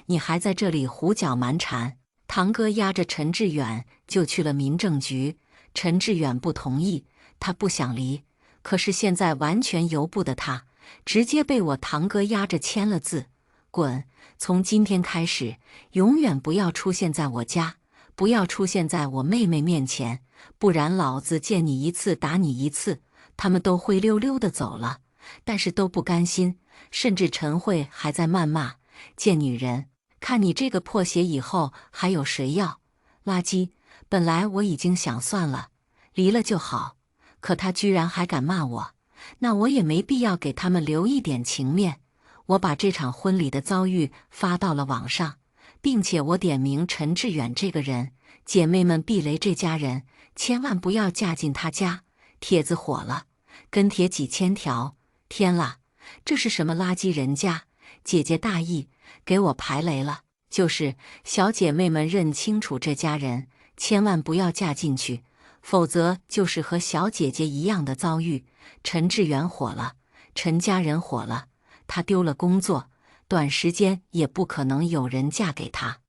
你还在这里胡搅蛮缠。堂哥押着陈志远就去了民政局，陈志远不同意，他不想离，可是现在完全由不得他，直接被我堂哥压着签了字，滚！从今天开始，永远不要出现在我家，不要出现在我妹妹面前，不然老子见你一次打你一次。他们都灰溜溜的走了，但是都不甘心，甚至陈慧还在谩骂：贱女人，看你这个破鞋以后还有谁要？垃圾！本来我已经想算了，离了就好，可他居然还敢骂我，那我也没必要给他们留一点情面。我把这场婚礼的遭遇发到了网上，并且我点名陈志远这个人，姐妹们避雷这家人，千万不要嫁进他家。帖子火了，跟帖几千条。天啦，这是什么垃圾人家？姐姐大意，给我排雷了。就是小姐妹们认清楚这家人，千万不要嫁进去，否则就是和小姐姐一样的遭遇。陈志远火了，陈家人火了，他丢了工作，短时间也不可能有人嫁给他。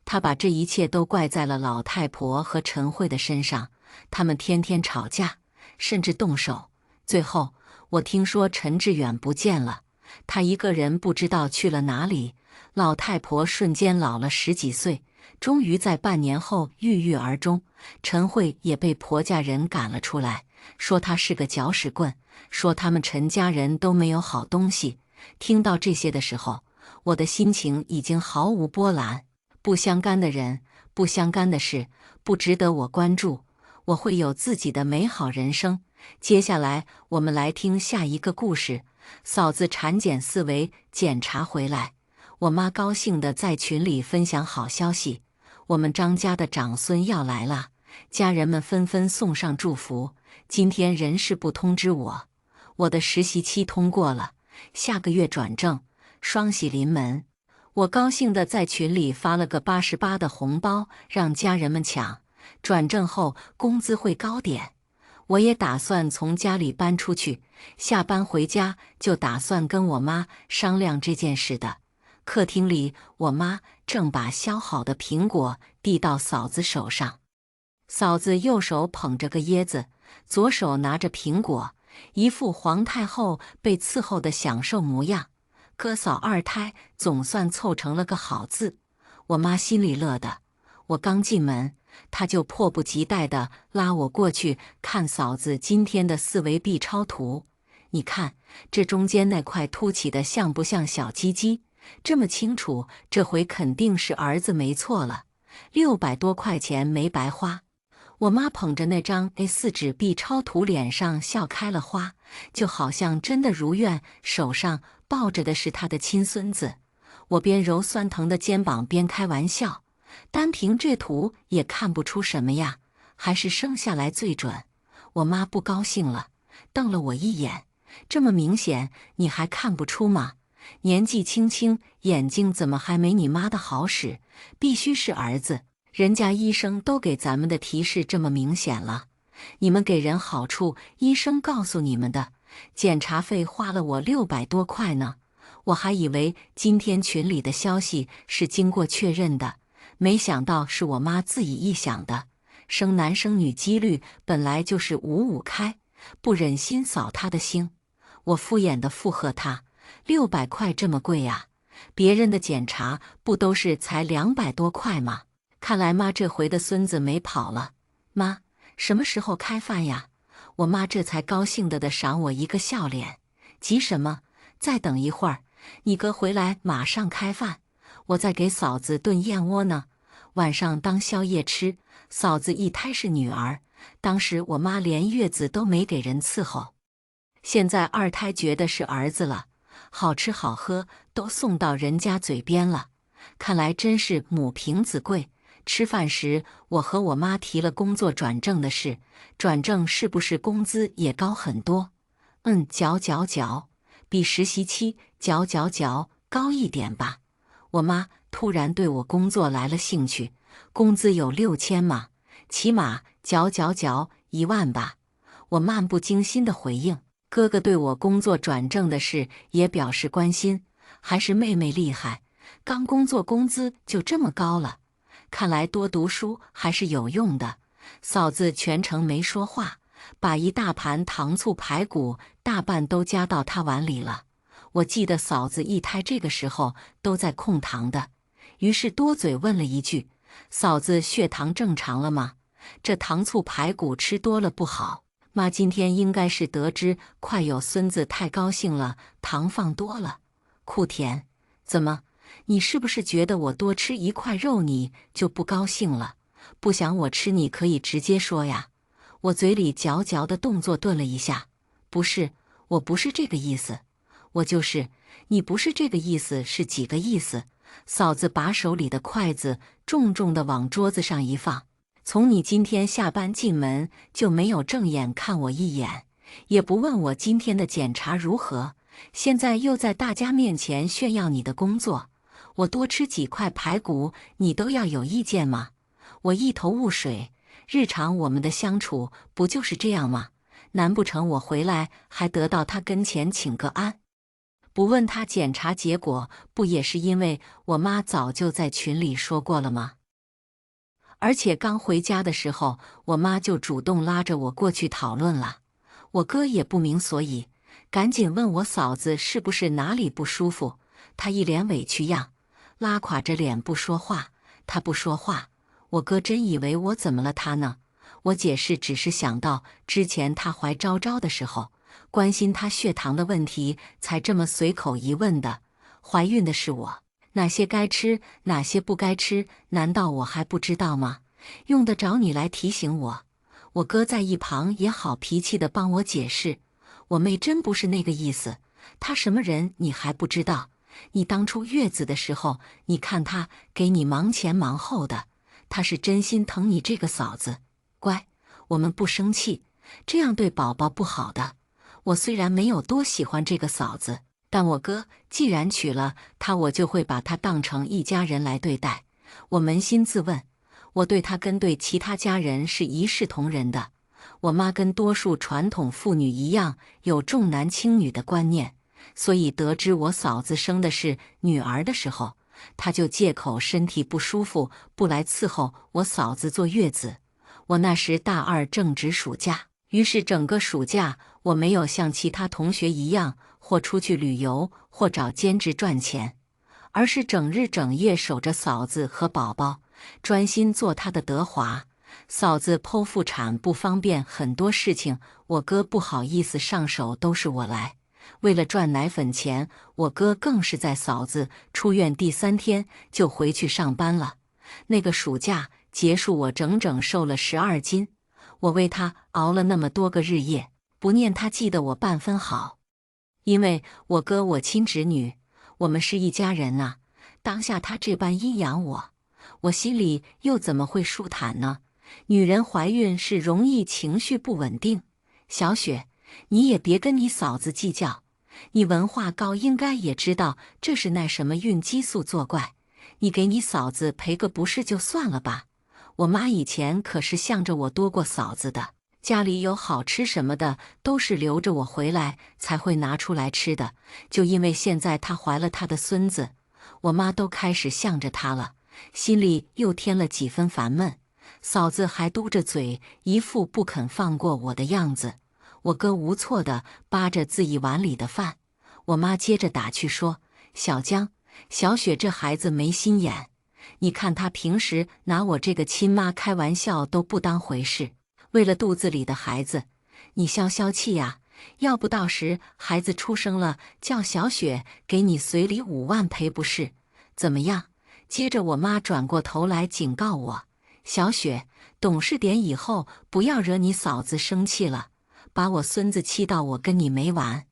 他把这一切都怪在了老太婆和陈慧的身上，他们天天吵架，甚至动手。最后我听说陈志远不见了，他一个人不知道去了哪里。老太婆瞬间老了10几岁，终于在半年后郁郁而终。陈慧也被婆家人赶了出来，说她是个搅屎棍，说他们陈家人都没有好东西。听到这些的时候，我的心情已经毫无波澜。不相干的人，不相干的事，不值得我关注。我会有自己的美好人生。接下来我们来听下一个故事。嫂子产检4维检查回来，我妈高兴地在群里分享好消息，我们张家的长孙要来了。家人们纷纷送上祝福。今天人事部通知我，我的实习期通过了，下个月转正，双喜临门。我高兴地在群里发了个88的红包，让家人们抢。转正后工资会高点，我也打算从家里搬出去，下班回家就打算跟我妈商量这件事的。客厅里，我妈正把削好的苹果递到嫂子手上，嫂子右手捧着个椰子，左手拿着苹果，一副皇太后被伺候的享受模样。哥嫂二胎总算凑成了个好字，我妈心里乐的。我刚进门，她就迫不及待地拉我过去看嫂子今天的4维 B 超图。你看，这中间那块凸起的像不像小鸡鸡？这么清楚，这回肯定是儿子没错了。600多块钱没白花。我妈捧着那张 A4 纸 B 超图，脸上笑开了花，就好像真的如愿，手上抱着的是她的亲孙子。我边揉酸疼的肩膀边开玩笑，单凭这图也看不出什么呀，还是生下来最准。我妈不高兴了，瞪了我一眼，这么明显你还看不出吗？年纪轻轻，眼睛怎么还没你妈的好使？必须是儿子，人家医生都给咱们的提示这么明显了。你们给人好处，医生告诉你们的。检查费花了我600多块呢，我还以为今天群里的消息是经过确认的，没想到是我妈自己臆想的。生男生女几率本来就是5-5开，不忍心扫她的兴。我敷衍地附和她，600块这么贵呀？别人的检查不都是才200多块吗？看来妈这回的孙子没跑了。妈，什么时候开饭呀？我妈这才高兴地赏我一个笑脸。急什么？再等一会儿，你哥回来马上开饭。我在给嫂子炖燕窝呢，晚上当宵夜吃。嫂子一胎是女儿，当时我妈连月子都没给人伺候，现在二胎觉得是儿子了，好吃好喝都送到人家嘴边了。看来真是母凭子贵。吃饭时，我和我妈提了工作转正的事，转正是不是工资也高很多？比实习期高一点吧。我妈突然对我工作来了兴趣，工资有6000吗？起码1万吧。我漫不经心地回应。哥哥对我工作转正的事也表示关心，还是妹妹厉害，刚工作工资就这么高了。看来多读书还是有用的。嫂子全程没说话，把一大盘糖醋排骨大半都夹到她碗里了。我记得嫂子一胎这个时候都在控糖的，于是多嘴问了一句：嫂子血糖正常了吗？这糖醋排骨吃多了不好。妈今天应该是得知快有孙子太高兴了，糖放多了。酷甜，怎么？你是不是觉得我多吃一块肉你就不高兴了？不想我吃你可以直接说呀。我嘴里嚼嚼的动作顿了一下，不是，我不是这个意思，我就是，你不是这个意思是几个意思？嫂子把手里的筷子重重地往桌子上一放，从你今天下班进门就没有正眼看我一眼，也不问我今天的检查如何，现在又在大家面前炫耀你的工作。我多吃几块排骨，你都要有意见吗？我一头雾水，日常我们的相处不就是这样吗？难不成我回来还得到他跟前请个安？不问他检查结果，不也是因为我妈早就在群里说过了吗？而且刚回家的时候，我妈就主动拉着我过去讨论了。我哥也不明所以，赶紧问我嫂子是不是哪里不舒服。她一脸委屈样，拉垮着脸不说话。她不说话，我哥真以为我怎么了她呢？我解释只是想到之前她怀昭昭的时候，关心她血糖的问题，才这么随口一问的。怀孕的是我，哪些该吃，哪些不该吃，难道我还不知道吗？用得着你来提醒我？我哥在一旁也好脾气地帮我解释，我妹真不是那个意思，她什么人你还不知道？你当初月子的时候，你看她给你忙前忙后的，她是真心疼你这个嫂子。乖，我们不生气，这样对宝宝不好的。我虽然没有多喜欢这个嫂子，但我哥既然娶了她，我就会把她当成一家人来对待。我扪心自问，我对她跟对其他家人是一视同仁的。我妈跟多数传统妇女一样，有重男轻女的观念，所以得知我嫂子生的是女儿的时候，她就借口身体不舒服不来伺候我嫂子坐月子。我那时大二正值暑假，于是整个暑假我没有像其他同学一样或出去旅游或找兼职赚钱，而是整日整夜守着嫂子和宝宝，专心做她的德华。嫂子剖腹产不方便，很多事情我哥不好意思上手，都是我来。为了赚奶粉钱，我哥更是在嫂子出院第3天就回去上班了。那个暑假结束，我整整瘦了12斤。我为他熬了那么多个日夜，不念他记得我半分好。因为我哥我亲侄女，我们是一家人啊。当下他这般阴阳我心里又怎么会舒坦呢？女人怀孕是容易情绪不稳定。小雪，你也别跟你嫂子计较，你文化高，应该也知道这是那什么孕激素作怪。你给你嫂子赔个不是就算了吧。我妈以前可是向着我多过嫂子的，家里有好吃什么的都是留着我回来才会拿出来吃的。就因为现在她怀了她的孙子，我妈都开始向着她了，心里又添了几分烦闷。嫂子还嘟着嘴，一副不肯放过我的样子。我哥无措地扒着自己碗里的饭。我妈接着打趣说：“小江，小雪这孩子没心眼，你看她平时拿我这个亲妈开玩笑都不当回事，为了肚子里的孩子，你消消气呀，要不到时孩子出生了，叫小雪给你随礼5万赔不是？怎么样？”接着我妈转过头来警告我：“小雪，懂事点，以后不要惹你嫂子生气了，把我孙子气到我跟你没完。”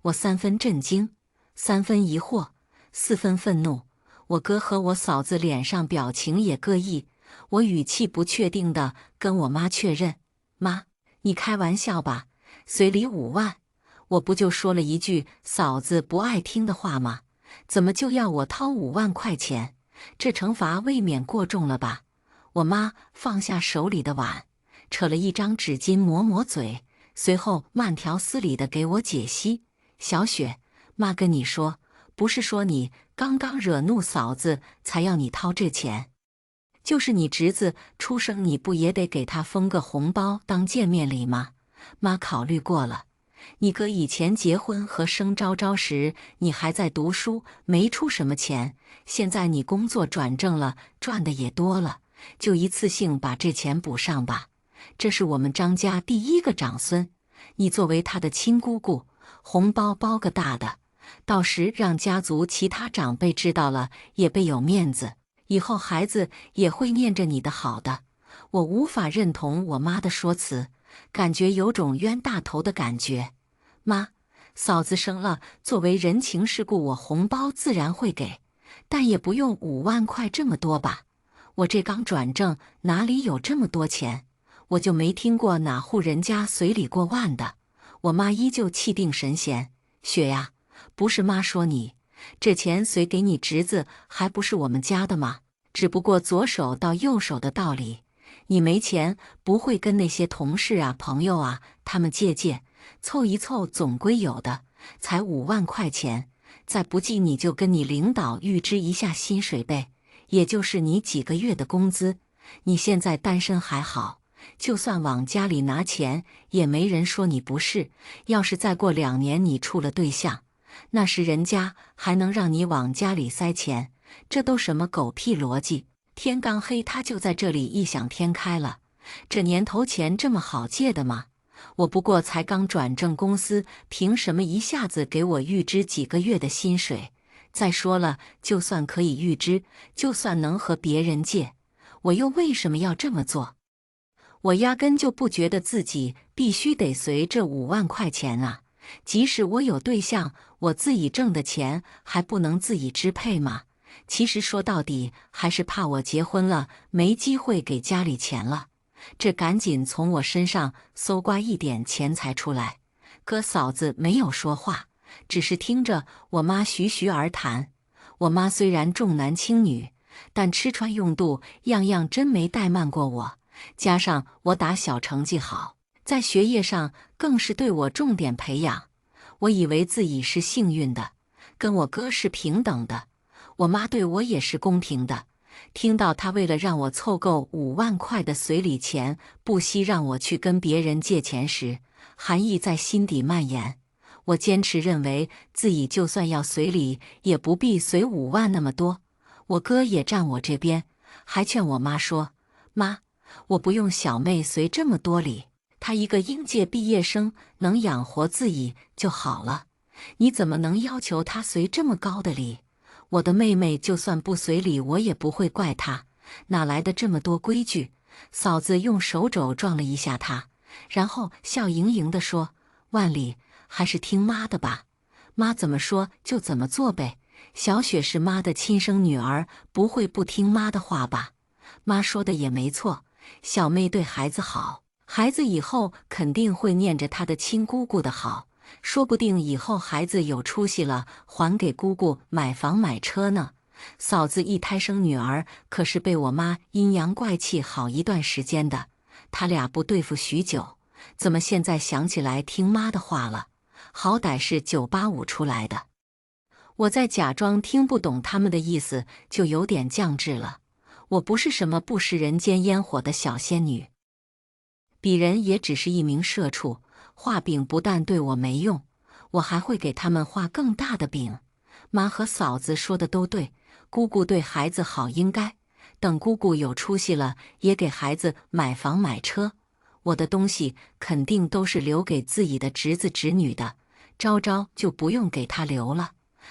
我3分震惊，3分疑惑，4分愤怒。我哥和我嫂子脸上表情也各异。我语气不确定地跟我妈确认：“妈，你开玩笑吧？随礼5万，我不就说了一句嫂子不爱听的话吗？怎么就要我掏5万块钱？这惩罚未免过重了吧？”我妈放下手里的碗，扯了一张纸巾抹抹嘴，随后慢条斯理地给我解析：“小雪，妈跟你说，不是说你刚刚惹怒嫂子才要你掏这钱，就是你侄子出生，你不也得给他封个红包当见面礼吗？妈考虑过了，你哥以前结婚和生昭昭时，你还在读书，没出什么钱。现在你工作转正了，赚的也多了，就一次性把这钱补上吧。这是我们张家第1个长孙，你作为他的亲姑姑，红包包个大的，到时让家族其他长辈知道了，也倍有面子，以后孩子也会念着你的好的。”我无法认同我妈的说辞，感觉有种冤大头的感觉。妈，嫂子生了，作为人情世故，我红包自然会给，但也不用5万块这么多吧？我这刚转正，哪里有这么多钱？我就没听过哪户人家随礼过万的。我妈依旧气定神闲：“雪呀，不是妈说你，这钱随给你侄子，还不是我们家的吗？只不过左手到右手的道理。你没钱，不会跟那些同事啊、朋友啊他们借，凑一凑总归有的，才5万块钱，再不济你就跟你领导预支一下薪水呗，也就是你几个月的工资。你现在单身还好，就算往家里拿钱，也没人说你不是。要是再过2年你处了对象，那时人家还能让你往家里塞钱？这都什么狗屁逻辑？天刚黑，他就在这里异想天开了。这年头钱这么好借的吗？我不过才刚转正，公司凭什么一下子给我预支几个月的薪水？再说了，就算可以预支，就算能和别人借，我又为什么要这么做？我压根就不觉得自己必须得随这5万块钱啊！即使我有对象，我自己挣的钱还不能自己支配吗？其实说到底，还是怕我结婚了没机会给家里钱了，这赶紧从我身上搜刮一点钱财出来。哥嫂子没有说话，只是听着我妈徐徐而谈。我妈虽然重男轻女，但吃穿用度样样真没怠慢过我。加上我打小成绩好，在学业上更是对我重点培养。我以为自己是幸运的，跟我哥是平等的，我妈对我也是公平的。听到她为了让我凑够5万块的随礼钱，不惜让我去跟别人借钱时，寒意在心底蔓延。我坚持认为自己就算要随礼，也不必随5万那么多。我哥也站我这边，还劝我妈说：“妈，我不用小妹随这么多礼，她一个应届毕业生能养活自己就好了，你怎么能要求她随这么高的礼？我的妹妹就算不随礼，我也不会怪她，哪来的这么多规矩？”嫂子用手肘撞了一下她，然后笑盈盈地说：“万里，还是听妈的吧，妈怎么说就怎么做呗。小雪是妈的亲生女儿，不会不听妈的话吧？妈说的也没错，小妹对孩子好，孩子以后肯定会念着她的亲姑姑的好，说不定以后孩子有出息了，还给姑姑买房买车呢。嫂子一胎生女儿，可是被我妈阴阳怪气好一段时间的，他俩不对付许久，怎么现在想起来听妈的话了？好歹是985出来的。我再假装听不懂他们的意思，就有点降智了。我不是什么不食人间烟火的小仙女，鄙人也只是一名社畜。画饼不但对我没用，我还会给他们画更大的饼。妈和嫂子说的都对，姑姑对孩子好应该，等姑姑有出息了，也给孩子买房买车。我的东西肯定都是留给自己的侄子侄女的，昭昭就不用给他留了，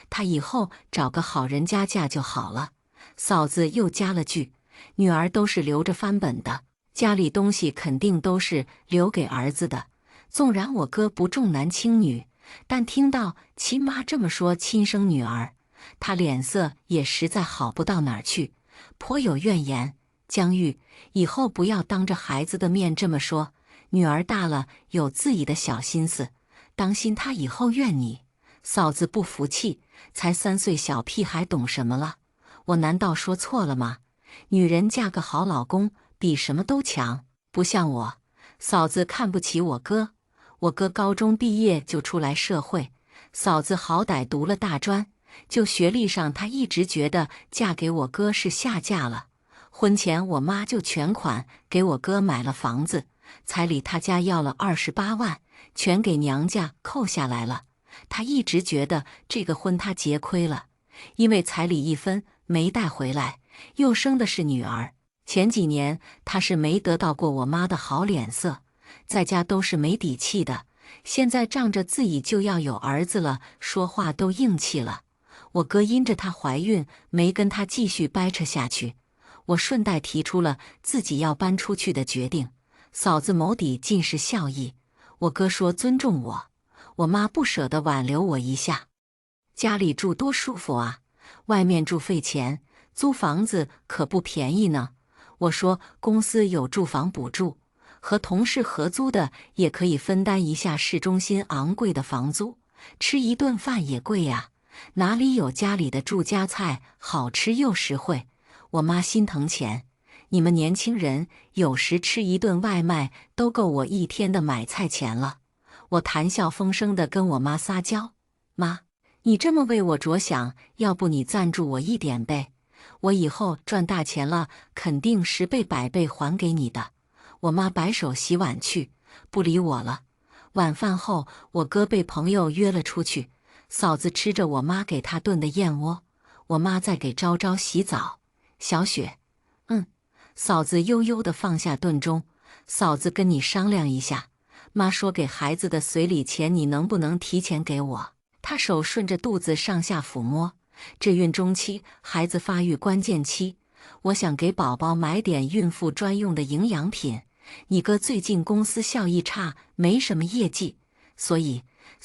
他以后找个好人家嫁就好了。嫂子又加了句：“女儿都是留着翻本的，家里东西肯定都是留给儿子的。”纵然我哥不重男轻女，但听到亲妈这么说亲生女儿，他脸色也实在好不到哪儿去，颇有怨言。江玉，以后不要当着孩子的面这么说，女儿大了有自己的小心思，当心她以后怨你。嫂子不服气，才3岁小屁孩懂什么了？我难道说错了吗？女人嫁个好老公比什么都强，不像我。嫂子看不起我哥，我哥高中毕业就出来社会，嫂子好歹读了大专，就学历上她一直觉得嫁给我哥是下嫁了。婚前我妈就全款给我哥买了房子，彩礼他家要了28万，全给娘家扣下来了。他一直觉得这个婚他结亏了，因为彩礼1分没带回来，又生的是女儿。前几年他是没得到过我妈的好脸色，在家都是没底气的，现在仗着自己就要有儿子了，说话都硬气了。我哥因着她怀孕，没跟她继续掰扯下去，我顺带提出了自己要搬出去的决定。嫂子眸底尽是笑意，我哥说尊重我，我妈不舍得挽留我一下。家里住多舒服啊，外面住费钱，租房子可不便宜呢。我说公司有住房补助，和同事合租的也可以分担一下市中心昂贵的房租，吃一顿饭也贵呀，哪里有家里的住家菜好吃又实惠？我妈心疼钱，你们年轻人有时吃一顿外卖都够我一天的买菜钱了。我谈笑风生地跟我妈撒娇：“妈，你这么为我着想，要不你赞助我一点呗？我以后赚大钱了，肯定10倍100倍还给你的。”我妈摆手洗碗去，不理我了。晚饭后，我哥被朋友约了出去，嫂子吃着我妈给她炖的燕窝，我妈在给昭昭洗澡。小雪，嫂子悠悠地放下炖盅，嫂子跟你商量一下，妈说给孩子的随礼钱你能不能提前给我？她手顺着肚子上下抚摸，这孕中期孩子发育关键期，我想给宝宝买点孕妇专用的营养品。你哥最近公司效益差，没什么业绩，所以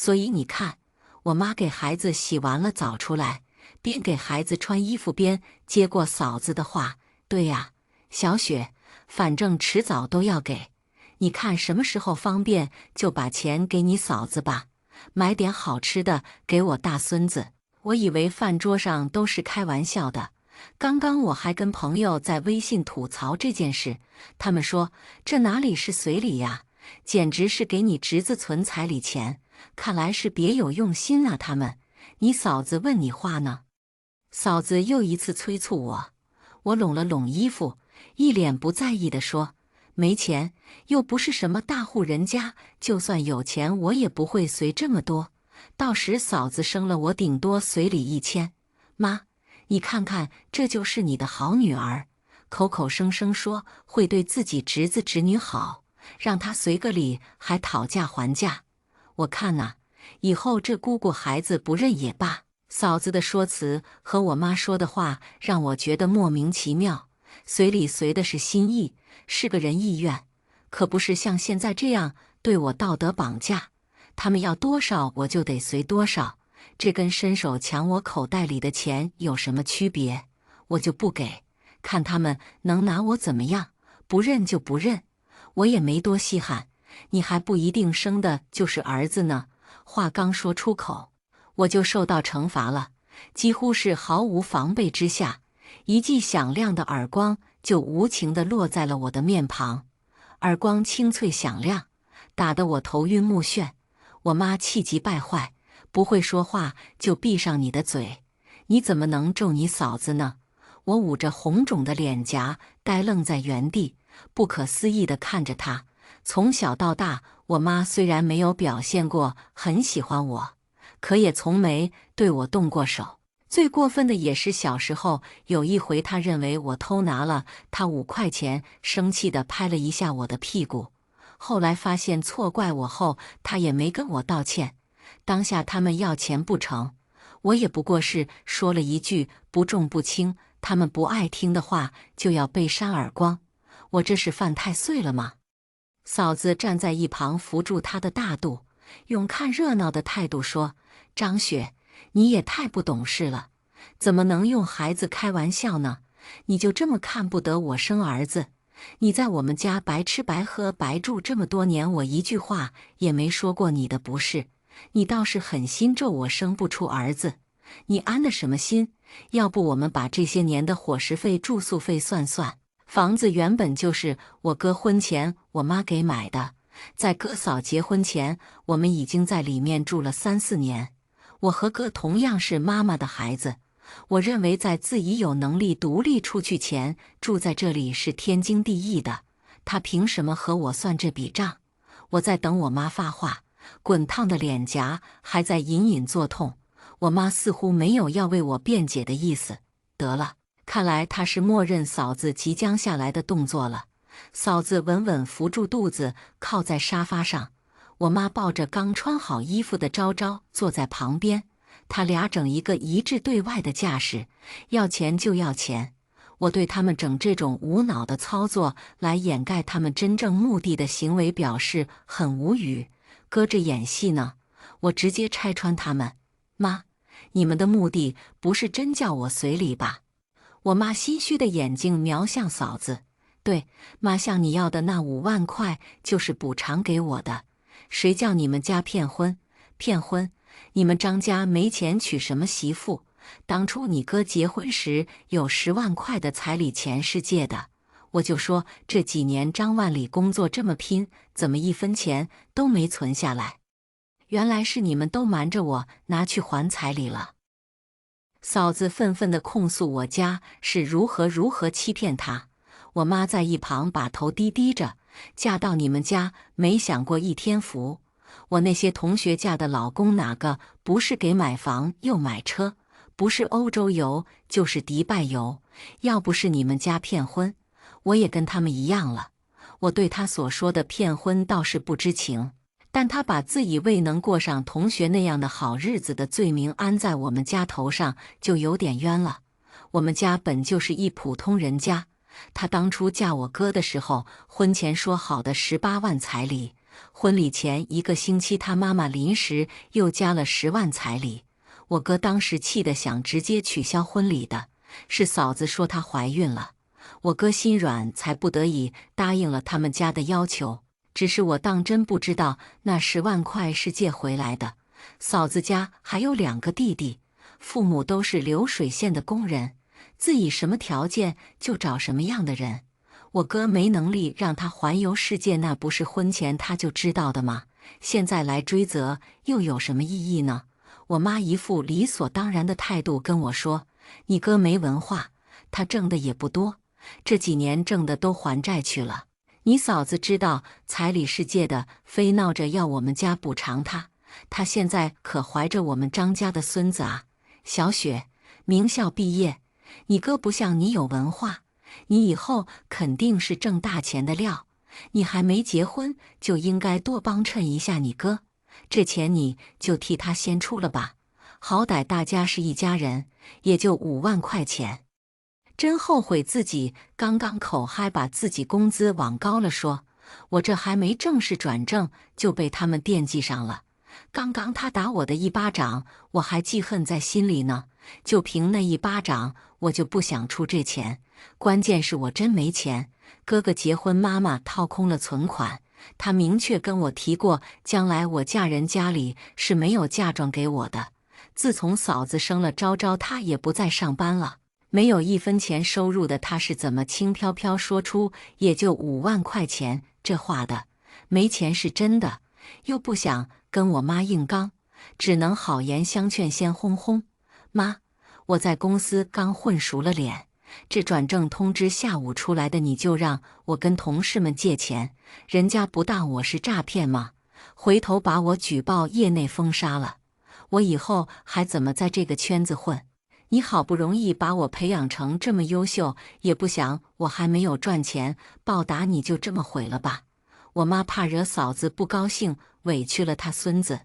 你看，我妈给孩子洗完了澡出来，边给孩子穿衣服边接过嫂子的话：“对呀，小雪，反正迟早都要给，你看什么时候方便就把钱给你嫂子吧。买点好吃的给我大孙子。我以为饭桌上都是开玩笑的。刚刚我还跟朋友在微信吐槽这件事，他们说这哪里是随礼呀，简直是给你侄子存彩礼钱，看来是别有用心啊。他们，你嫂子问你话呢？嫂子又一次催促我，我拢了拢衣服，一脸不在意地说：“没钱，又不是什么大户人家，就算有钱，我也不会随这么多。到时嫂子生了我，顶多随礼1000。妈，你看看，这就是你的好女儿，口口声声说会对自己侄子侄女好，让他随个礼还讨价还价。我看呐，以后这姑姑孩子不认也罢。”嫂子的说辞和我妈说的话让我觉得莫名其妙。随礼随的是心意，是个人意愿，可不是像现在这样对我道德绑架。他们要多少我就得随多少，这跟伸手抢我口袋里的钱有什么区别？我就不给，看他们能拿我怎么样，不认就不认，我也没多稀罕。你还不一定生的就是儿子呢。话刚说出口，我就受到惩罚了，几乎是毫无防备之下，一记响亮的耳光就无情地落在了我的面庞。耳光清脆响亮，打得我头晕目眩。我妈气急败坏，不会说话就闭上你的嘴，你怎么能咒你嫂子呢？我捂着红肿的脸颊，呆愣在原地，不可思议地看着她。从小到大，我妈虽然没有表现过很喜欢我，可也从没对我动过手。最过分的也是小时候有一回，她认为我偷拿了她5块钱，生气地拍了一下我的屁股。后来发现错怪我后，她也没跟我道歉。当下他们要钱不成，我也不过是说了一句不重不轻，他们不爱听的话就要被扇耳光，我这是犯太岁了吗？嫂子站在一旁扶住她的大肚，用看热闹的态度说：“张雪，你也太不懂事了，怎么能用孩子开玩笑呢？你就这么看不得我生儿子？你在我们家白吃白喝白住这么多年，我一句话也没说过你的不是，你倒是狠心咒我生不出儿子，你安的什么心？要不我们把这些年的伙食费住宿费算算。房子原本就是我哥婚前我妈给买的，在哥嫂结婚前，我们已经在里面住了3、4年。我和哥同样是妈妈的孩子，我认为在自己有能力独立出去前，住在这里是天经地义的。他凭什么和我算这笔账？我在等我妈发话，滚烫的脸颊还在隐隐作痛。我妈似乎没有要为我辩解的意思。得了，看来她是默认嫂子即将下来的动作了。嫂子稳稳扶住肚子，靠在沙发上。我妈抱着刚穿好衣服的昭昭坐在旁边，他俩整一个一致对外的架势，要钱就要钱。我对他们整这种无脑的操作来掩盖他们真正目的的行为表示很无语。搁着演戏呢，我直接拆穿他们。妈，你们的目的不是真叫我随礼吧？我妈心虚的眼睛瞄向嫂子。对，妈向你要的那5万块就是补偿给我的。谁叫你们家骗婚？骗婚！你们张家没钱娶什么媳妇？当初你哥结婚时有10万块的彩礼钱是借的，我就说这几年张万里工作这么拼，怎么1分钱都没存下来？原来是你们都瞒着我拿去还彩礼了。嫂子愤愤地控诉我家是如何欺骗她。我妈在一旁把头低低着，嫁到你们家没享过一天福。我那些同学嫁的老公哪个不是给买房又买车，不是欧洲游就是迪拜游。要不是你们家骗婚，我也跟他们一样了。我对他所说的骗婚倒是不知情，但他把自己未能过上同学那样的好日子的罪名安在我们家头上，就有点冤了。我们家本就是一普通人家，他当初嫁我哥的时候，婚前说好的18万彩礼，婚礼前1个星期他妈妈临时又加了10万彩礼。我哥当时气得想直接取消婚礼的，是嫂子说她怀孕了，我哥心软才不得已答应了他们家的要求。只是我当真不知道那10万块是借回来的，嫂子家还有2个弟弟，父母都是流水线的工人，自己什么条件就找什么样的人。我哥没能力让他环游世界，那不是婚前他就知道的吗？现在来追责又有什么意义呢？我妈一副理所当然的态度跟我说：你哥没文化，他挣的也不多，这几年挣的都还债去了。你嫂子知道彩礼是借的，非闹着要我们家补偿他现在可怀着我们张家的孙子啊。小雪，名校毕业，你哥不像你有文化，你以后肯定是挣大钱的料。你还没结婚，就应该多帮衬一下你哥，这钱你就替他先出了吧，好歹大家是一家人，也就5万块钱。真后悔自己刚刚口嗨把自己工资往高了说，我这还没正式转正就被他们惦记上了。刚刚他打我的一巴掌，我还记恨在心里呢，就凭那一巴掌，我就不想出这钱。关键是我真没钱，哥哥结婚，妈妈掏空了存款，他明确跟我提过，将来我嫁人家里是没有嫁妆给我的。自从嫂子生了昭昭，他也不再上班了，没有1分钱收入的他是怎么轻飘飘说出也就5万块钱这话的？没钱是真的，又不想跟我妈硬刚，只能好言相劝，先轰轰。妈，我在公司刚混熟了脸，这转正通知下午出来的，你就让我跟同事们借钱，人家不当我是诈骗吗？回头把我举报业内封杀了，我以后还怎么在这个圈子混？你好不容易把我培养成这么优秀，也不想我还没有赚钱报答你就这么毁了吧？我妈怕惹嫂子不高兴，委屈了她孙子。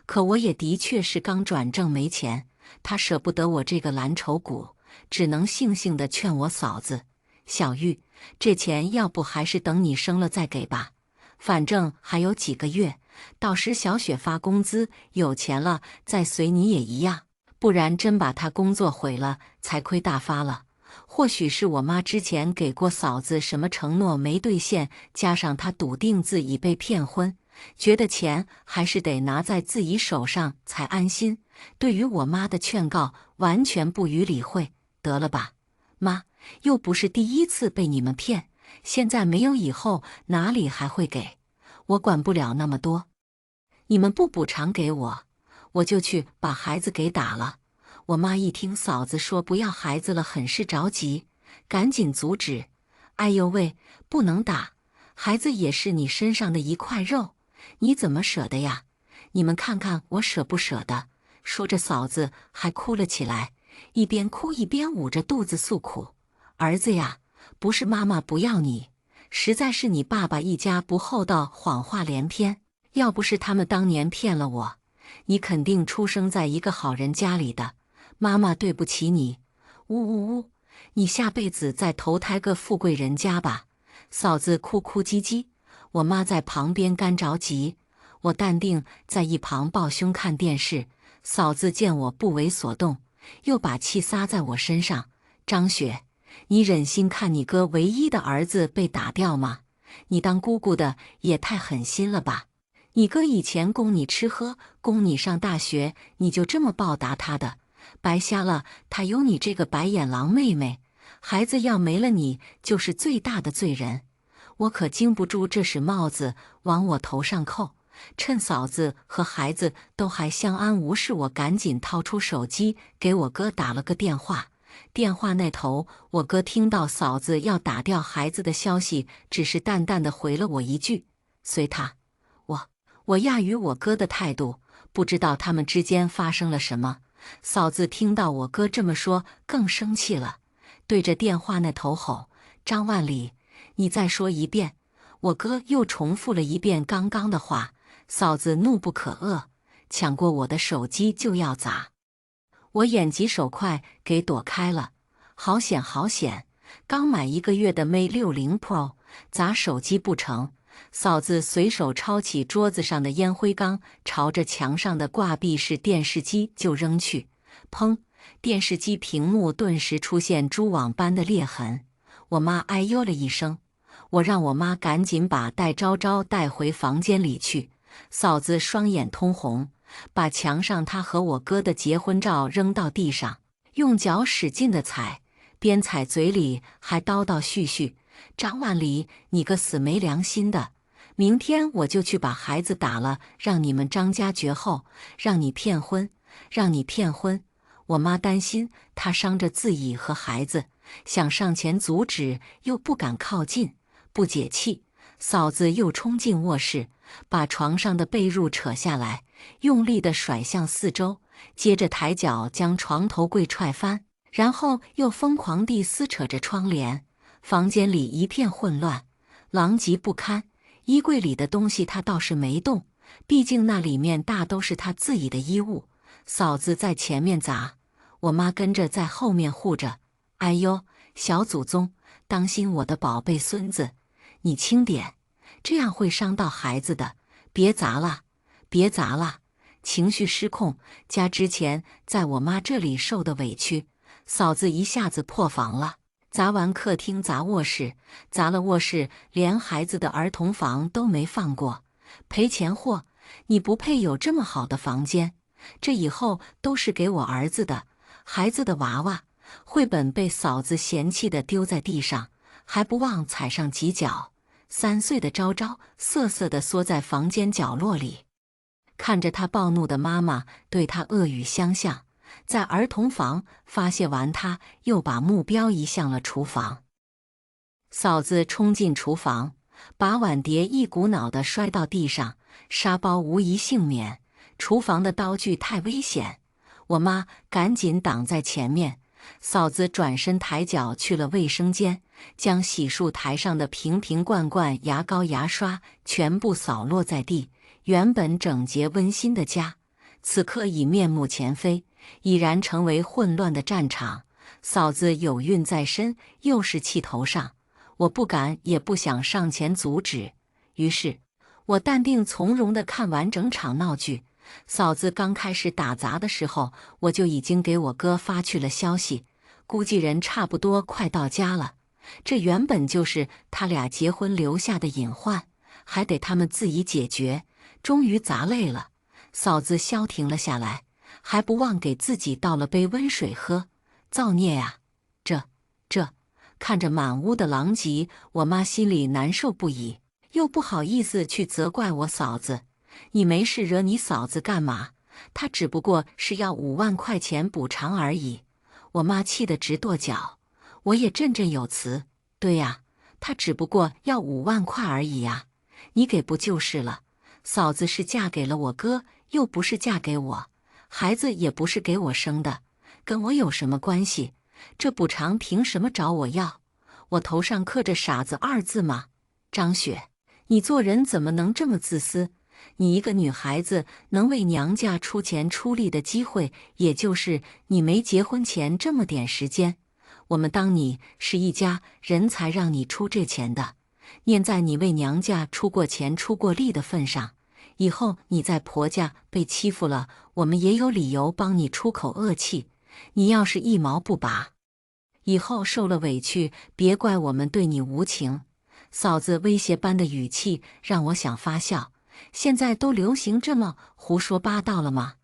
可我也的确是刚转正没钱，她舍不得我这个蓝筹股，只能悻悻地劝我嫂子：小玉，这钱要不还是等你生了再给吧，反正还有几个月，到时小雪发工资，有钱了再随你也一样。不然真把她工作毁了，才亏大发了。或许是我妈之前给过嫂子什么承诺没兑现，加上她笃定自己被骗婚，觉得钱还是得拿在自己手上才安心。对于我妈的劝告，完全不予理会。得了吧，妈，又不是第一次被你们骗，现在没有以后，哪里还会给？我管不了那么多。你们不补偿给我，我就去把孩子给打了。我妈一听嫂子说不要孩子了，很是着急，赶紧阻止。哎呦喂，不能打，孩子也是你身上的一块肉，你怎么舍得呀？你们看看我舍不舍得？说着嫂子还哭了起来，一边哭一边捂着肚子诉苦。儿子呀，不是妈妈不要你，实在是你爸爸一家不厚道，谎话连篇。要不是他们当年骗了我，你肯定出生在一个好人家里的。妈妈对不起你，呜呜呜，你下辈子再投胎个富贵人家吧。嫂子哭哭唧唧，我妈在旁边干着急，我淡定在一旁抱胸看电视。嫂子见我不为所动，又把气撒在我身上。张雪，你忍心看你哥唯一的儿子被打掉吗？你当姑姑的也太狠心了吧！你哥以前供你吃喝，供你上大学，你就这么报答他的？白瞎了，他有你这个白眼狼妹妹，孩子要没了你就是最大的罪人。我可经不住这使帽子往我头上扣。趁嫂子和孩子都还相安无事，我赶紧掏出手机给我哥打了个电话。电话那头，我哥听到嫂子要打掉孩子的消息，只是淡淡的回了我一句：随他。我讶于我哥的态度，不知道他们之间发生了什么。嫂子听到我哥这么说，更生气了，对着电话那头吼：张万里，你再说一遍！我哥又重复了一遍刚刚的话。嫂子怒不可遏，抢过我的手机就要砸，我眼疾手快给躲开了。好险好险，刚买1个月的 Mate 60 Pro， 砸手机不成。嫂子随手抄起桌子上的烟灰缸，朝着墙上的挂壁式电视机就扔去。砰！电视机屏幕顿时出现蛛网般的裂痕。我妈哎呦了一声，我让我妈赶紧把戴昭昭带回房间里去。嫂子双眼通红，把墙上她和我哥的结婚照扔到地上，用脚使劲地踩，边踩嘴里还叨叨絮絮：张万里，你个死没良心的！明天我就去把孩子打了，让你们张家绝后，让你骗婚，让你骗婚！我妈担心他伤着自己和孩子，想上前阻止，又不敢靠近，不解气。嫂子又冲进卧室，把床上的被褥扯下来，用力地甩向四周，接着抬脚将床头柜踹翻，然后又疯狂地撕扯着窗帘。房间里一片混乱，狼藉不堪。衣柜里的东西他倒是没动，毕竟那里面大都是他自己的衣物。嫂子在前面砸，我妈跟着在后面护着。哎呦，小祖宗，当心我的宝贝孙子，你轻点，这样会伤到孩子的，别砸了，别砸了。情绪失控，加之前在我妈这里受的委屈，嫂子一下子破防了。砸完客厅，砸卧室，砸了卧室，连孩子的儿童房都没放过。赔钱货！你不配有这么好的房间，这以后都是给我儿子的。孩子的娃娃、绘本被嫂子嫌弃地丢在地上，还不忘踩上几脚。3岁的昭昭瑟瑟地缩在房间角落里，看着他暴怒的妈妈对他恶语相向。在儿童房发泄完，他又把目标移向了厨房。嫂子冲进厨房，把碗碟一股脑地摔到地上，沙包无一幸免。厨房的刀具太危险，我妈赶紧挡在前面。嫂子转身抬脚去了卫生间，将洗漱台上的瓶瓶罐罐、牙膏、牙刷全部扫落在地。原本整洁温馨的家，此刻已面目全非，已然成为混乱的战场。嫂子有孕在身，又是气头上，我不敢也不想上前阻止。于是，我淡定从容地看完整场闹剧。嫂子刚开始打砸的时候，我就已经给我哥发去了消息，估计人差不多快到家了。这原本就是他俩结婚留下的隐患，还得他们自己解决。终于砸累了，嫂子消停了下来，还不忘给自己倒了杯温水喝。造孽呀！这，看着满屋的狼藉，我妈心里难受不已，又不好意思去责怪我嫂子。你没事惹你嫂子干嘛？她只不过是要5万块钱补偿而已。我妈气得直跺脚，我也振振有词。对呀，她只不过要5万块而已呀，你给不就是了？嫂子是嫁给了我哥，又不是嫁给我，孩子也不是给我生的，跟我有什么关系？这补偿凭什么找我要？我头上刻着傻子2字吗？张雪，你做人怎么能这么自私？你一个女孩子能为娘家出钱出力的机会，也就是你没结婚前这么点时间。我们当你是一家人才让你出这钱的，念在你为娘家出过钱出过力的份上，以后你在婆家被欺负了，我们也有理由帮你出口恶气。你要是一毛不拔，以后受了委屈，别怪我们对你无情。嫂子威胁般的语气让我想发笑。现在都流行这么胡说八道了吗？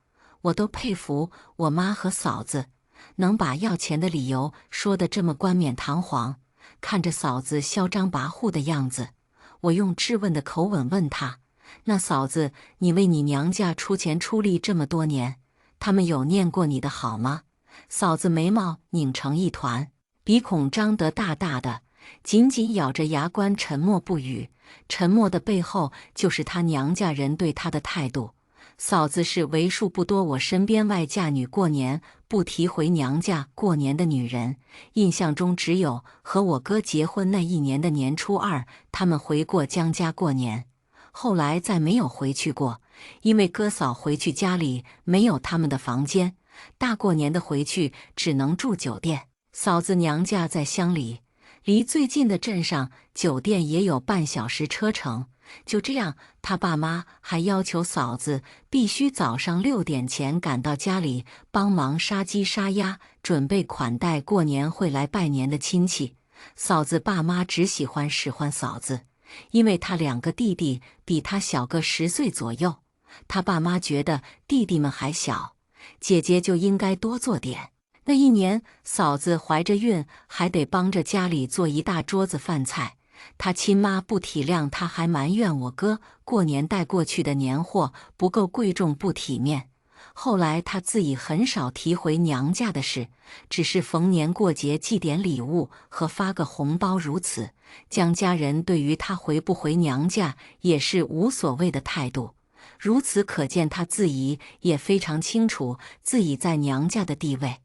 我都佩服我妈和嫂子，能把要钱的理由说得这么冠冕堂皇。看着嫂子嚣张跋扈的样子，我用质问的口吻问她：那嫂子，你为你娘家出钱出力这么多年，他们有念过你的好吗？嫂子眉毛拧成一团，鼻孔张得大大的，紧紧咬着牙关，沉默不语。沉默的背后，就是她娘家人对她的态度。嫂子是为数不多我身边外嫁女过年不提回娘家过年的女人，印象中只有和我哥结婚那1年的年初2，他们回过江家过年，后来再没有回去过，因为哥嫂回去家里没有他们的房间，大过年的回去只能住酒店。嫂子娘家在乡里，离最近的镇上酒店也有半小时车程。就这样，他爸妈还要求嫂子必须早上6点前赶到家里帮忙杀鸡杀鸭，准备款待过年会来拜年的亲戚。嫂子爸妈只喜欢使唤嫂子，因为他2个弟弟比他小个10岁左右，他爸妈觉得弟弟们还小，姐姐就应该多做点。那一年，嫂子怀着孕，还得帮着家里做一大桌子饭菜。他亲妈不体谅他，还埋怨我哥过年带过去的年货不够贵重不体面。后来他自己很少提回娘家的事，只是逢年过节寄点礼物和发个红包，如此。江家人对于他回不回娘家也是无所谓的态度。如此可见，他自己也非常清楚自己在娘家的地位。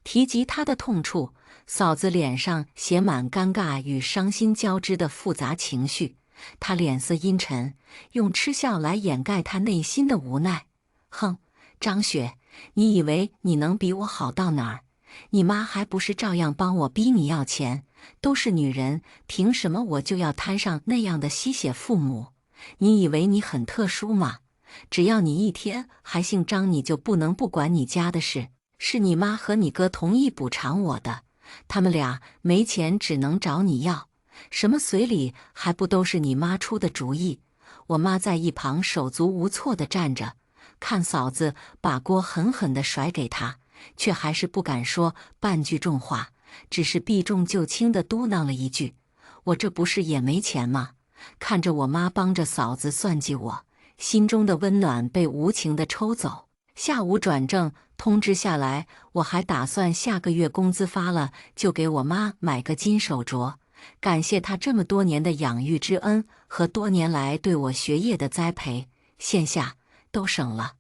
提及他的痛处，嫂子脸上写满尴尬与伤心交织的复杂情绪，她脸色阴沉，用嗤笑来掩盖她内心的无奈。哼，张雪，你以为你能比我好到哪儿？你妈还不是照样帮我逼你要钱？都是女人，凭什么我就要摊上那样的吸血父母？你以为你很特殊吗？只要你一天还姓张，你就不能不管你家的事。是你妈和你哥同意补偿我的，他们俩没钱只能找你要。什么随礼还不都是你妈出的主意？我妈在一旁手足无措地站着，看嫂子把锅狠狠地甩给她，却还是不敢说半句重话，只是避重就轻地嘟囔了一句：“我这不是也没钱吗？”看着我妈帮着嫂子算计我，心中的温暖被无情地抽走。下午转正通知下来，我还打算下个月工资发了就给我妈买个金手镯，感谢她这么多年的养育之恩和多年来对我学业的栽培，线下都省了。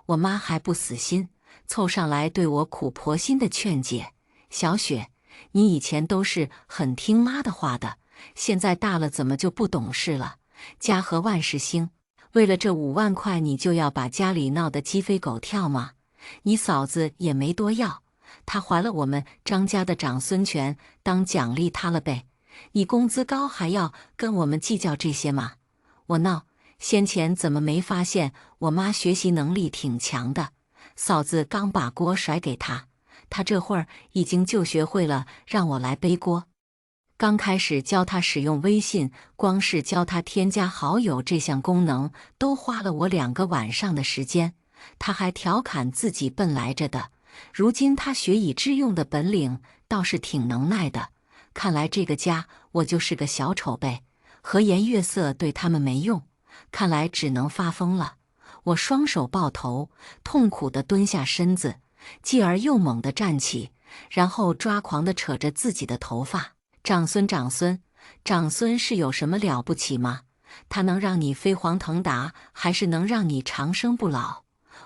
我妈还不死心，凑上来对我苦婆心的劝解：“小雪，你以前都是很听妈的话的，现在大了怎么就不懂事了？家和万事兴。为了这5万块，你就要把家里闹得鸡飞狗跳吗？你嫂子也没多要，她还了我们张家的长孙权当奖励她了呗。你工资高还要跟我们计较这些吗？”我闹，先前怎么没发现我妈学习能力挺强的？嫂子刚把锅甩给她，她这会儿已经就学会了让我来背锅。刚开始教他使用微信，光是教他添加好友这项功能，都花了我2个晚上的时间。他还调侃自己笨来着的，如今他学以致用的本领倒是挺能耐的。看来这个家我就是个小丑呗，和颜悦色对他们没用，看来只能发疯了。我双手抱头，痛苦地蹲下身子，继而又猛地站起，然后抓狂地扯着自己的头发。长孙，长孙，长孙是有什么了不起吗？他能让你飞黄腾达，还是能让你长生不老？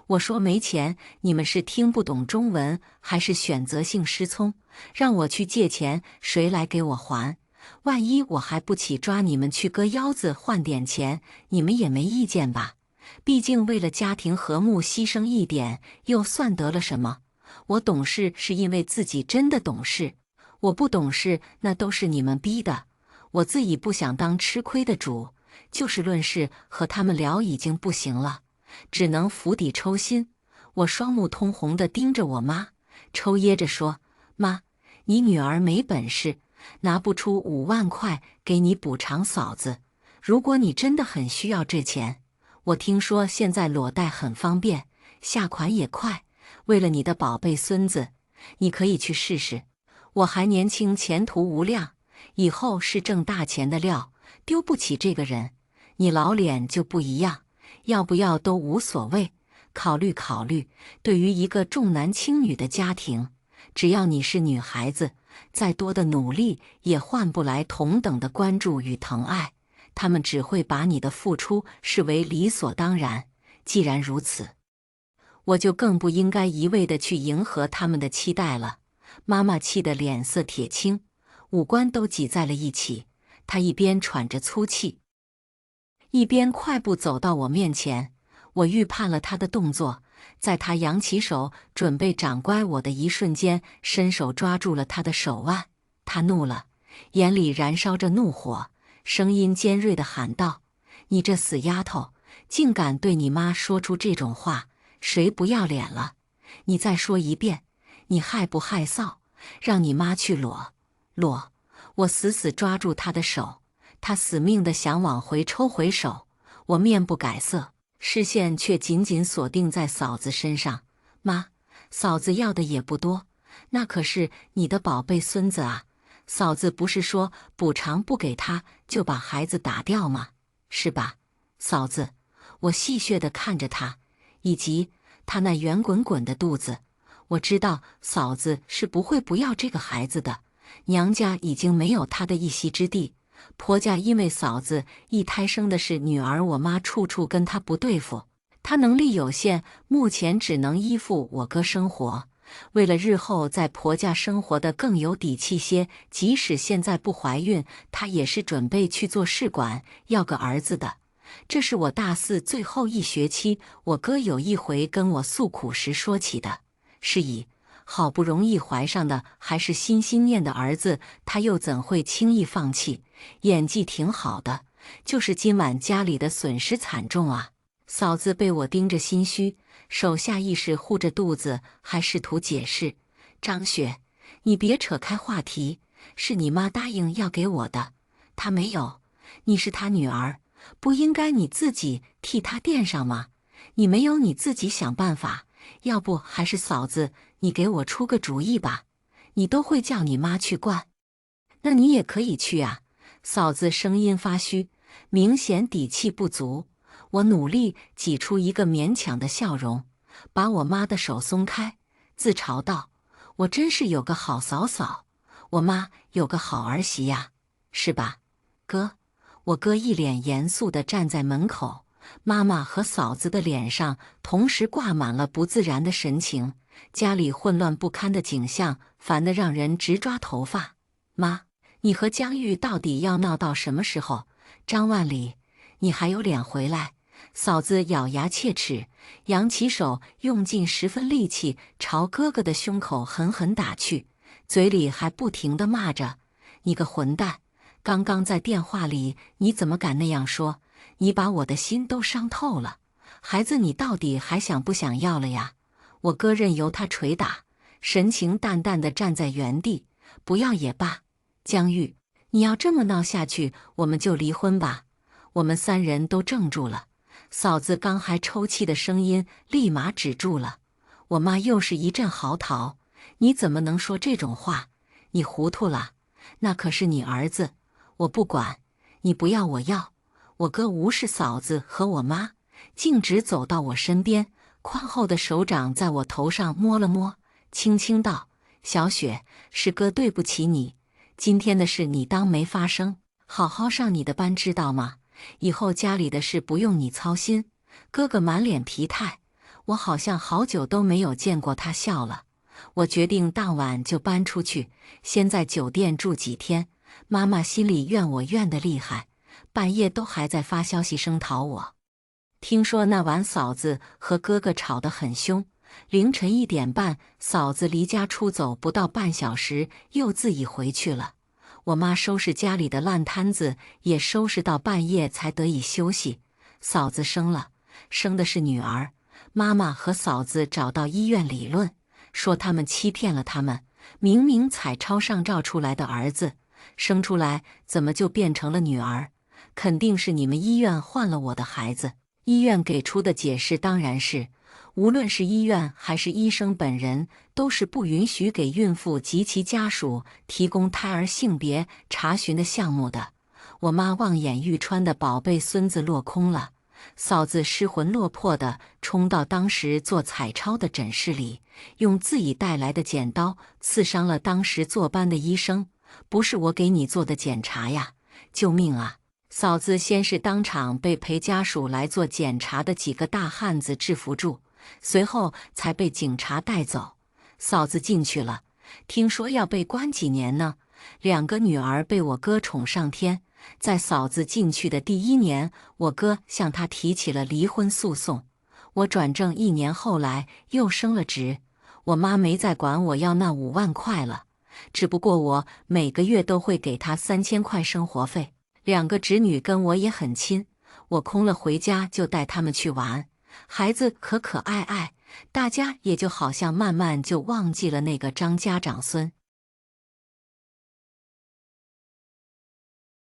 我说没钱，你们是听不懂中文，还是选择性失聪？让我去借钱，谁来给我还？万一我还不起，抓你们去割腰子换点钱，你们也没意见吧？毕竟为了家庭和睦牺牲一点，又算得了什么？我懂事是因为自己真的懂事。我不懂事，那都是你们逼的。我自己不想当吃亏的主，就事论事和他们聊已经不行了，只能釜底抽薪。我双目通红地盯着我妈，抽噎着说：“妈，你女儿没本事，拿不出5万块给你补偿嫂子。如果你真的很需要这钱，我听说现在裸贷很方便，下款也快。为了你的宝贝孙子，你可以去试试。我还年轻，前途无量，以后是挣大钱的料，丢不起这个人。你老脸就不一样，要不要都无所谓，考虑考虑。对于一个重男轻女的家庭，只要你是女孩子，再多的努力也换不来同等的关注与疼爱，他们只会把你的付出视为理所当然。既然如此，我就更不应该一味地去迎合他们的期待了。妈妈气得脸色铁青，五官都挤在了一起。她一边喘着粗气，一边快步走到我面前。我预判了她的动作，在她扬起手准备掌掴我的一瞬间，伸手抓住了她的手腕。她怒了，眼里燃烧着怒火，声音尖锐地喊道：“你这死丫头，竟敢对你妈说出这种话，谁不要脸了？你再说一遍，你害不害臊？让你妈去裸！”我死死抓住她的手，他死命地想往回抽回手，我面不改色，视线却紧紧锁定在嫂子身上。妈，嫂子要的也不多，那可是你的宝贝孙子啊！嫂子不是说补偿不给他就把孩子打掉吗？是吧，嫂子？我戏谑地看着他，以及他那圆滚滚的肚子。我知道嫂子是不会不要这个孩子的，娘家已经没有他的一席之地。婆家因为嫂子一胎生的是女儿，我妈处处跟她不对付。她能力有限，目前只能依附我哥生活。为了日后在婆家生活的更有底气些，即使现在不怀孕，她也是准备去做试管，要个儿子的。这是我大四最后一学期，我哥有一回跟我诉苦时说起的。是以好不容易怀上的还是心心念的儿子，他又怎会轻易放弃？演技挺好的，就是今晚家里的损失惨重啊！嫂子被我盯着心虚，手下意识护着肚子，还试图解释：“张雪，你别扯开话题，是你妈答应要给我的，她没有，你是她女儿，不应该你自己替她垫上吗？你没有你自己想办法，要不还是嫂子你给我出个主意吧，你都会叫你妈去灌，那你也可以去啊。”嫂子声音发虚，明显底气不足。我努力挤出一个勉强的笑容，把我妈的手松开，自嘲道：“我真是有个好嫂嫂，我妈有个好儿媳呀，是吧，哥？”我哥一脸严肃地站在门口，妈妈和嫂子的脸上同时挂满了不自然的神情。家里混乱不堪的景象，烦得让人直抓头发。妈，你和江玉到底要闹到什么时候？张万里，你还有脸回来？嫂子咬牙切齿，扬起手，用尽10分力气朝哥哥的胸口狠狠打去，嘴里还不停地骂着：“你个混蛋！刚刚在电话里你怎么敢那样说？你把我的心都伤透了。孩子，你到底还想不想要了呀？”我哥任由他捶打，神情淡淡地站在原地。不要也罢，江玉，你要这么闹下去，我们就离婚吧。我们3人都怔住了，嫂子刚还抽泣的声音立马止住了。我妈又是一阵嚎啕：“你怎么能说这种话？你糊涂了，那可是你儿子，我不管，你不要我要。”我哥无视嫂子和我妈，径直走到我身边，宽厚的手掌在我头上摸了摸，轻轻道：“小雪，是哥对不起你，今天的事你当没发生，好好上你的班，知道吗？以后家里的事不用你操心。”哥哥满脸疲态，我好像好久都没有见过他笑了。我决定当晚就搬出去，先在酒店住几天。妈妈心里怨我怨得厉害，半夜都还在发消息声讨我。听说那晚嫂子和哥哥吵得很凶，凌晨1点半，嫂子离家出走不到半小时，又自己回去了。我妈收拾家里的烂摊子，也收拾到半夜才得以休息。嫂子生了，生的是女儿。妈妈和嫂子找到医院理论，说他们欺骗了他们，明明彩超上照出来的儿子，生出来怎么就变成了女儿？肯定是你们医院换了我的孩子。医院给出的解释当然是，无论是医院还是医生本人，都是不允许给孕妇及其家属提供胎儿性别查询的项目的。我妈望眼欲穿的宝贝孙子落空了，嫂子失魂落魄地冲到当时做彩超的诊室里，用自己带来的剪刀刺伤了当时坐班的医生。不是我给你做的检查呀！救命啊！嫂子先是当场被陪家属来做检查的几个大汉子制服住，随后才被警察带走。嫂子进去了，听说要被关几年呢。2个女儿被我哥宠上天，在嫂子进去的第1年，我哥向她提起了离婚诉讼。我转正1年后来又升了职，我妈没再管我要那5万块了，只不过我每个月都会给她3000块生活费。2个侄女跟我也很亲，我空了回家就带他们去玩，孩子可可爱爱，大家也就好像慢慢就忘记了那个张家长孙。